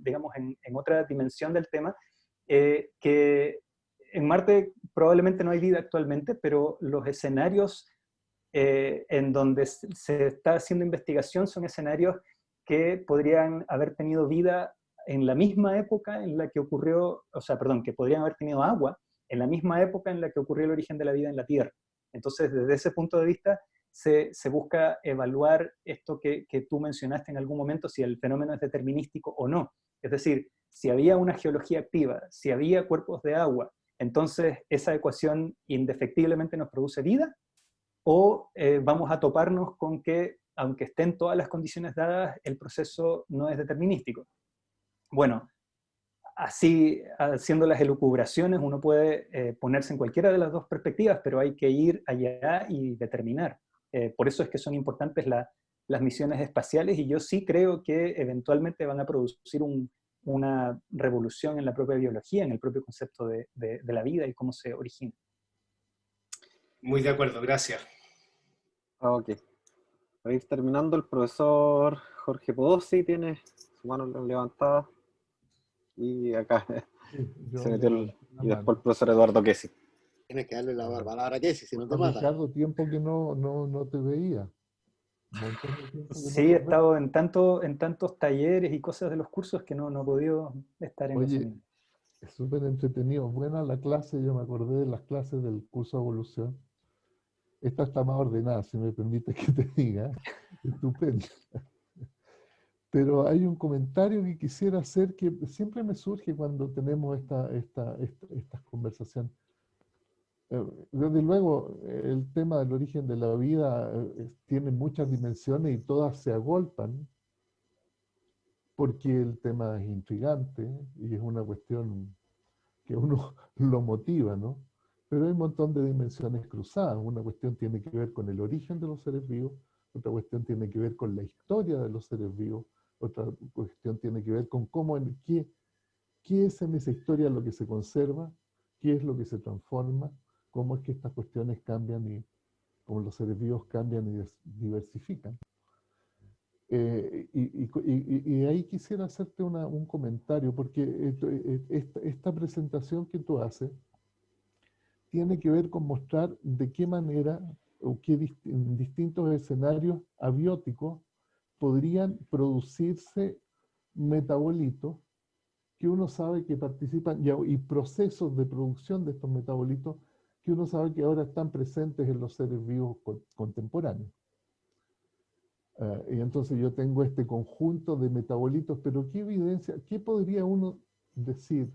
Speaker 2: digamos, en otra dimensión del tema, que en Marte probablemente no hay vida actualmente, pero los escenarios en donde se está haciendo investigación son escenarios que podrían haber tenido vida en la misma época en la que ocurrió, o sea, perdón, que podrían haber tenido agua en la misma época en la que ocurrió el origen de la vida en la Tierra. Entonces, desde ese punto de vista, se busca evaluar esto que tú mencionaste en algún momento, si el fenómeno es determinístico o no. Es decir, si había una geología activa, si había cuerpos de agua, entonces esa ecuación indefectiblemente nos produce vida, o vamos a toparnos con que, aunque estén todas las condiciones dadas, el proceso no es determinístico. Bueno, así, haciendo las elucubraciones, uno puede ponerse en cualquiera de las dos perspectivas, pero hay que ir allá y determinar. Por eso es que son importantes las misiones espaciales, y yo sí creo que eventualmente van a producir una revolución en la propia biología, en el propio concepto de la vida y cómo se origina.
Speaker 7: Muy de acuerdo, gracias.
Speaker 1: Ok. Para ir terminando, el profesor Jorge Podosí tiene su mano levantada. Y acá
Speaker 8: Sí, yo
Speaker 1: se metió
Speaker 8: levanté la
Speaker 1: y después
Speaker 8: mano.
Speaker 1: el profesor Eduardo Kessi.
Speaker 4: Tienes que darle la palabra a Kessi, si no te
Speaker 8: Bueno,
Speaker 4: mata.
Speaker 8: Ricardo, tiempo que no te veía. Un montón de tiempo que no
Speaker 2: Sí, he
Speaker 8: nos vemos.
Speaker 2: estado en tantos talleres y cosas de los cursos que no he podido estar en los
Speaker 8: Oye,
Speaker 2: seminarios.
Speaker 8: es súper entretenido. Buena la clase, yo me acordé de las clases del curso de evolución. Esta está más ordenada, si me permite que te diga. Estupendo. Pero hay un comentario que quisiera hacer que siempre me surge cuando tenemos estas conversaciones. Desde luego, el tema del origen de la vida tiene muchas dimensiones y todas se agolpan, porque el tema es intrigante y es una cuestión que uno lo motiva, ¿no? Pero hay un montón de dimensiones cruzadas. Una cuestión tiene que ver con el origen de los seres vivos, otra cuestión tiene que ver con la historia de los seres vivos, otra cuestión tiene que ver con qué es en esa historia lo que se conserva, qué es lo que se transforma, cómo es que estas cuestiones cambian y cómo los seres vivos cambian y diversifican. Y ahí quisiera hacerte un comentario, porque esta presentación que tú haces tiene que ver con mostrar de qué manera o en distintos escenarios abióticos podrían producirse metabolitos que uno sabe que participan y procesos de producción de estos metabolitos que uno sabe que ahora están presentes en los seres vivos contemporáneos. Y entonces yo tengo este conjunto de metabolitos, pero ¿qué evidencia, qué podría uno decir?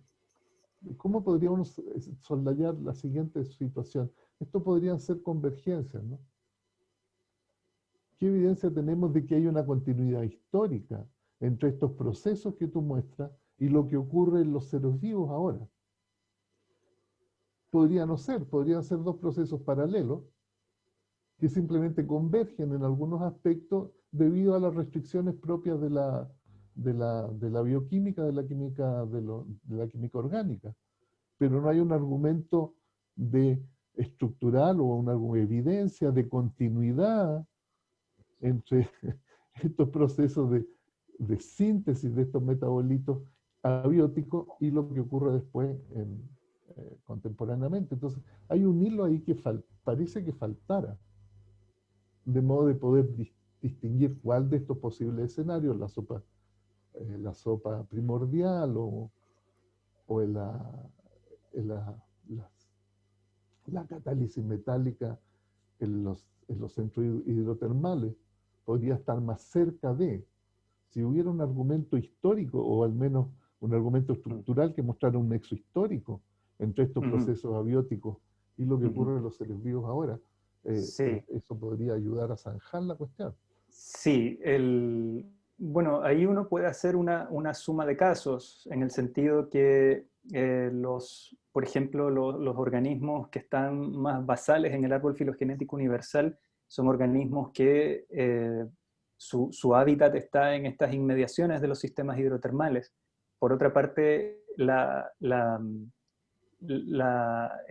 Speaker 8: ¿Cómo podría uno soslayar la siguiente situación? Esto podrían ser convergencias, ¿no? ¿Qué evidencia tenemos de que hay una continuidad histórica entre estos procesos que tú muestras y lo que ocurre en los seres vivos ahora? Podrían ser dos procesos paralelos que simplemente convergen en algunos aspectos debido a las restricciones propias de la bioquímica, de la química orgánica. Pero no hay un argumento estructural o una evidencia de continuidad entre estos procesos de síntesis de estos metabolitos abióticos y lo que ocurre después contemporáneamente. Entonces, hay un hilo ahí que parece que faltara, de modo de poder distinguir cuál de estos posibles escenarios, la sopa primordial o la catálisis metálica en los centros hidrotermales podría estar más cerca de, si hubiera un argumento histórico, o al menos un argumento estructural que mostrara un nexo histórico entre estos procesos abióticos y lo que ocurre en los seres vivos ahora,
Speaker 2: Sí.
Speaker 8: eso podría ayudar a zanjar la cuestión.
Speaker 2: Sí, bueno, ahí uno puede hacer una suma de casos, en el sentido que por ejemplo, los organismos que están más basales en el árbol filogenético universal son organismos que su hábitat está en estas inmediaciones de los sistemas hidrotermales. Por otra parte, el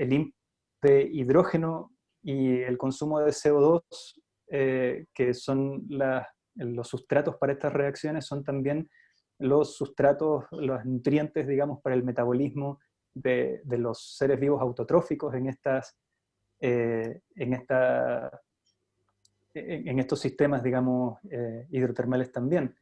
Speaker 2: input de hidrógeno y el consumo de CO2, que son los sustratos para estas reacciones, son también los sustratos, los nutrientes, digamos, para el metabolismo de los seres vivos autotróficos en estos sistemas, digamos, hidrotermales también.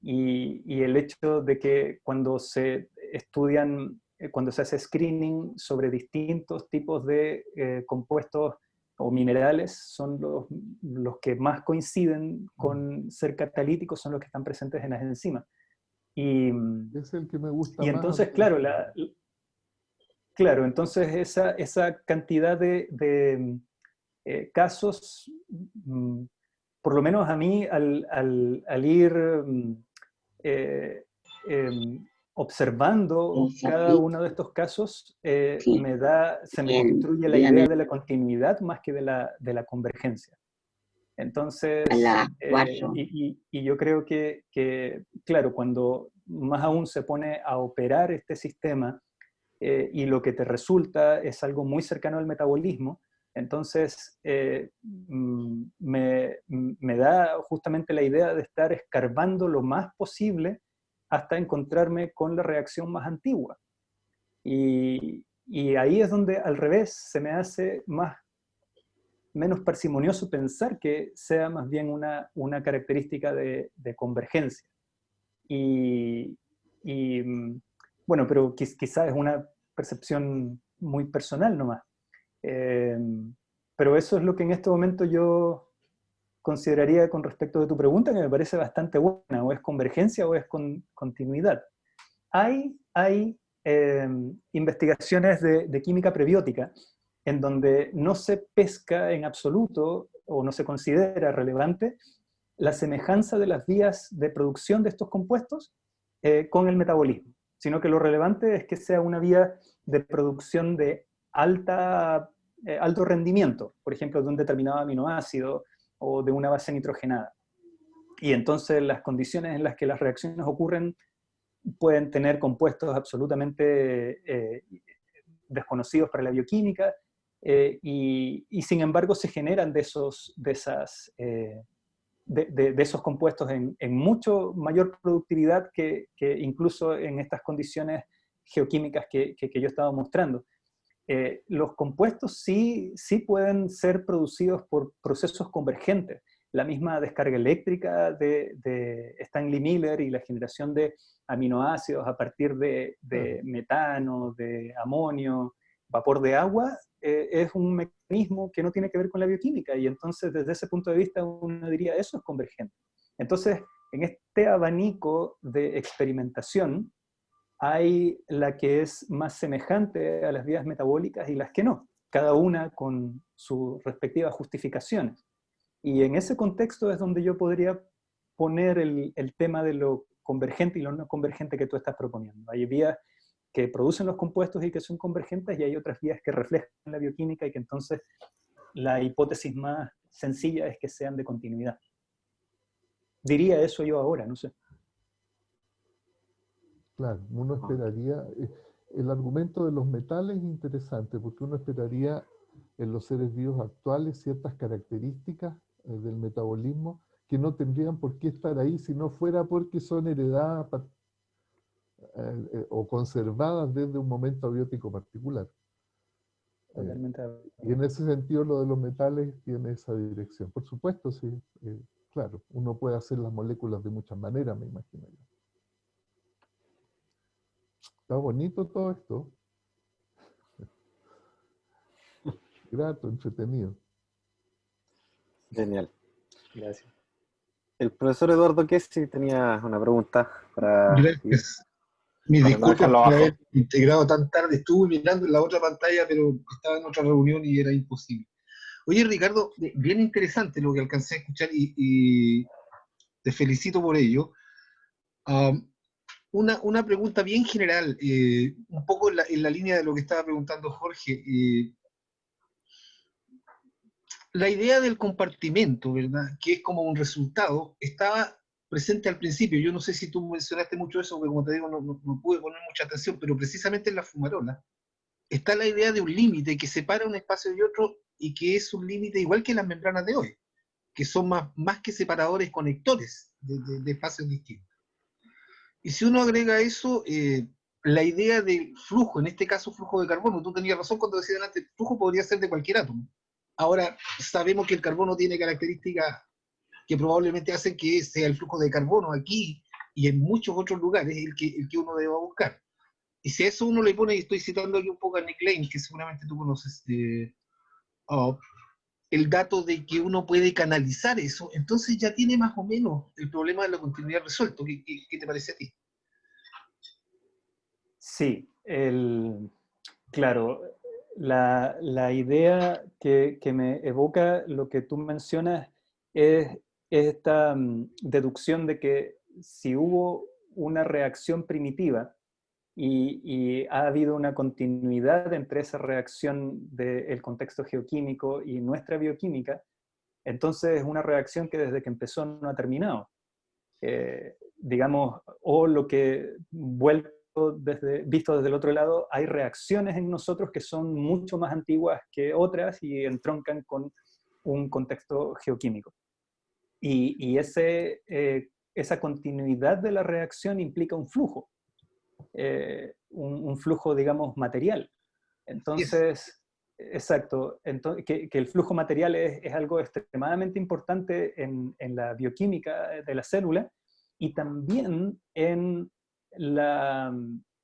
Speaker 2: Y el hecho de que cuando se estudian, cuando se hace screening sobre distintos tipos de compuestos o minerales, son los que más coinciden con ser catalíticos, son los que están presentes en las enzimas.
Speaker 8: Es el que me gusta
Speaker 2: Y
Speaker 8: más.
Speaker 2: entonces, claro, entonces esa cantidad de casos, por lo menos a mí, al ir observando cada uno de estos casos, se me construye la idea de la continuidad más que de la convergencia. Entonces, y yo creo que, claro, cuando más aún se pone a operar este sistema y lo que te resulta es algo muy cercano al metabolismo, entonces me da justamente la idea de estar escarbando lo más posible hasta encontrarme con la reacción más antigua. Y ahí es donde, al revés, se me hace menos parsimonioso pensar que sea más bien una característica de convergencia. Bueno, pero quizás es una percepción muy personal nomás. Pero eso es lo que en este momento yo consideraría con respecto de tu pregunta, que me parece bastante buena: o es convergencia o es continuidad. Hay investigaciones de química prebiótica en donde no se pesca en absoluto o no se considera relevante la semejanza de las vías de producción de estos compuestos con el metabolismo, sino que lo relevante es que sea una vía de producción de alto rendimiento, por ejemplo, de un determinado aminoácido o de una base nitrogenada. Y entonces las condiciones en las que las reacciones ocurren pueden tener compuestos absolutamente desconocidos para la bioquímica, y sin embargo se generan de esos compuestos en mucho mayor productividad que incluso en estas condiciones geoquímicas que yo estaba mostrando. Los compuestos sí pueden ser producidos por procesos convergentes. La misma descarga eléctrica de Stanley Miller y la generación de aminoácidos a partir de metano, de amonio, vapor de agua, es un mecanismo que no tiene que ver con la bioquímica, y entonces desde ese punto de vista uno diría eso es convergente. Entonces, en este abanico de experimentación hay la que es más semejante a las vías metabólicas y las que no, cada una con sus respectivas justificaciones. Y en ese contexto es donde yo podría poner el tema de lo convergente y lo no convergente que tú estás proponiendo. Hay vías que producen los compuestos y que son convergentes, y hay otras vías que reflejan la bioquímica y que entonces la hipótesis más sencilla es que sean de continuidad. Diría eso yo ahora, no sé.
Speaker 8: Claro, uno esperaría, el argumento de los metales es interesante, porque uno esperaría en los seres vivos actuales ciertas características del metabolismo que no tendrían por qué estar ahí si no fuera porque son heredadas o conservadas desde un momento abiótico particular.
Speaker 2: Totalmente.
Speaker 8: Y en ese sentido lo de los metales tiene esa dirección. Por supuesto, sí, claro, uno puede hacer las moléculas de muchas maneras, me imagino yo. Está bonito todo esto. grato, entretenido.
Speaker 1: Genial.
Speaker 2: Gracias.
Speaker 1: El profesor Eduardo Kessi tenía una pregunta para
Speaker 9: Gracias. Mis
Speaker 1: no
Speaker 9: disculpas
Speaker 1: dejarlo
Speaker 9: por
Speaker 1: abajo.
Speaker 9: haber integrado tan tarde. Estuve mirando en la otra pantalla, pero estaba en otra reunión y era imposible. Oye, Ricardo, bien interesante lo que alcancé a escuchar y te felicito por ello. Una pregunta bien general, un poco en la línea de lo que estaba preguntando Jorge. La idea del compartimento, ¿verdad? Que es como un resultado, estaba presente al principio. Yo no sé si tú mencionaste mucho eso, porque como te digo, no pude poner mucha atención, pero precisamente en la fumarola está la idea de un límite que separa un espacio de otro y que es un límite igual que las membranas de hoy, que son más que separadores, conectores de espacios distintos. Y si uno agrega eso, la idea del flujo, en este caso flujo de carbono, tú tenías razón cuando decías antes, el flujo podría ser de cualquier átomo. Ahora sabemos que el carbono tiene características que probablemente hacen que sea el flujo de carbono aquí y en muchos otros lugares el que uno deba buscar. Y si a eso uno le pone, y estoy citando aquí un poco a Nick Lane, que seguramente tú conoces, el dato de que uno puede canalizar eso, entonces ya tiene más o menos el problema de la continuidad resuelto. ¿Qué te parece a ti?
Speaker 2: Sí, claro, la idea que me evoca lo que tú mencionas es esta deducción de que si hubo una reacción primitiva y ha habido una continuidad entre esa reacción del contexto geoquímico y nuestra bioquímica, entonces es una reacción que desde que empezó no ha terminado. Digamos, o lo que visto desde el otro lado, hay reacciones en nosotros que son mucho más antiguas que otras y entroncan con un contexto geoquímico. Y esa continuidad de la reacción implica un flujo, un flujo, digamos, material. Entonces, exacto, que el flujo material es algo extremadamente importante en la bioquímica de la célula y también en la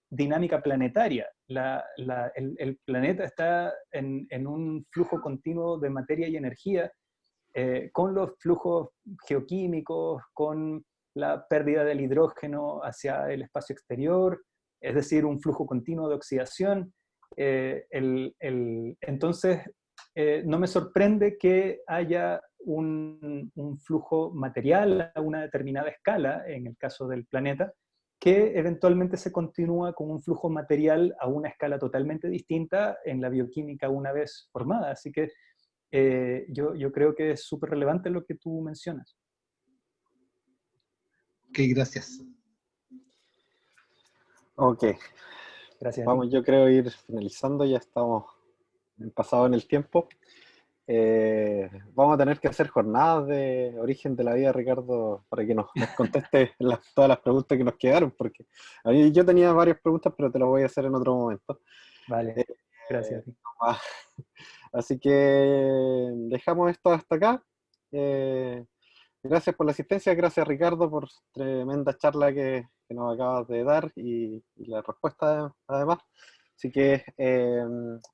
Speaker 2: dinámica planetaria. El planeta está en un flujo continuo de materia y energía, con los flujos geoquímicos, con la pérdida del hidrógeno hacia el espacio exterior, es decir, un flujo continuo de oxidación. Entonces, no me sorprende que haya un flujo material a una determinada escala, en el caso del planeta, que eventualmente se continúa con un flujo material a una escala totalmente distinta en la bioquímica una vez formada. Así que yo creo que es súper relevante lo que tú mencionas.
Speaker 9: Ok, gracias.
Speaker 1: Ok.
Speaker 2: Gracias.
Speaker 1: Vamos, yo creo ir finalizando, ya estamos pasados en el tiempo. Vamos a tener que hacer jornadas de origen de la vida, Ricardo, para que nos conteste todas las preguntas que nos quedaron, porque yo tenía varias preguntas, pero te las voy a hacer en otro momento.
Speaker 2: Vale, gracias.
Speaker 1: Así que dejamos esto hasta acá. Gracias por la asistencia, gracias Ricardo por tremenda charla que nos acabas de dar y la respuesta además. Así que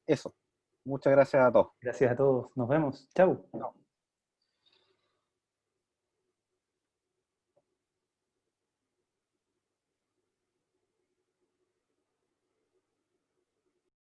Speaker 1: eso, muchas gracias a todos.
Speaker 2: Gracias a todos, nos vemos, chau.
Speaker 1: Chao.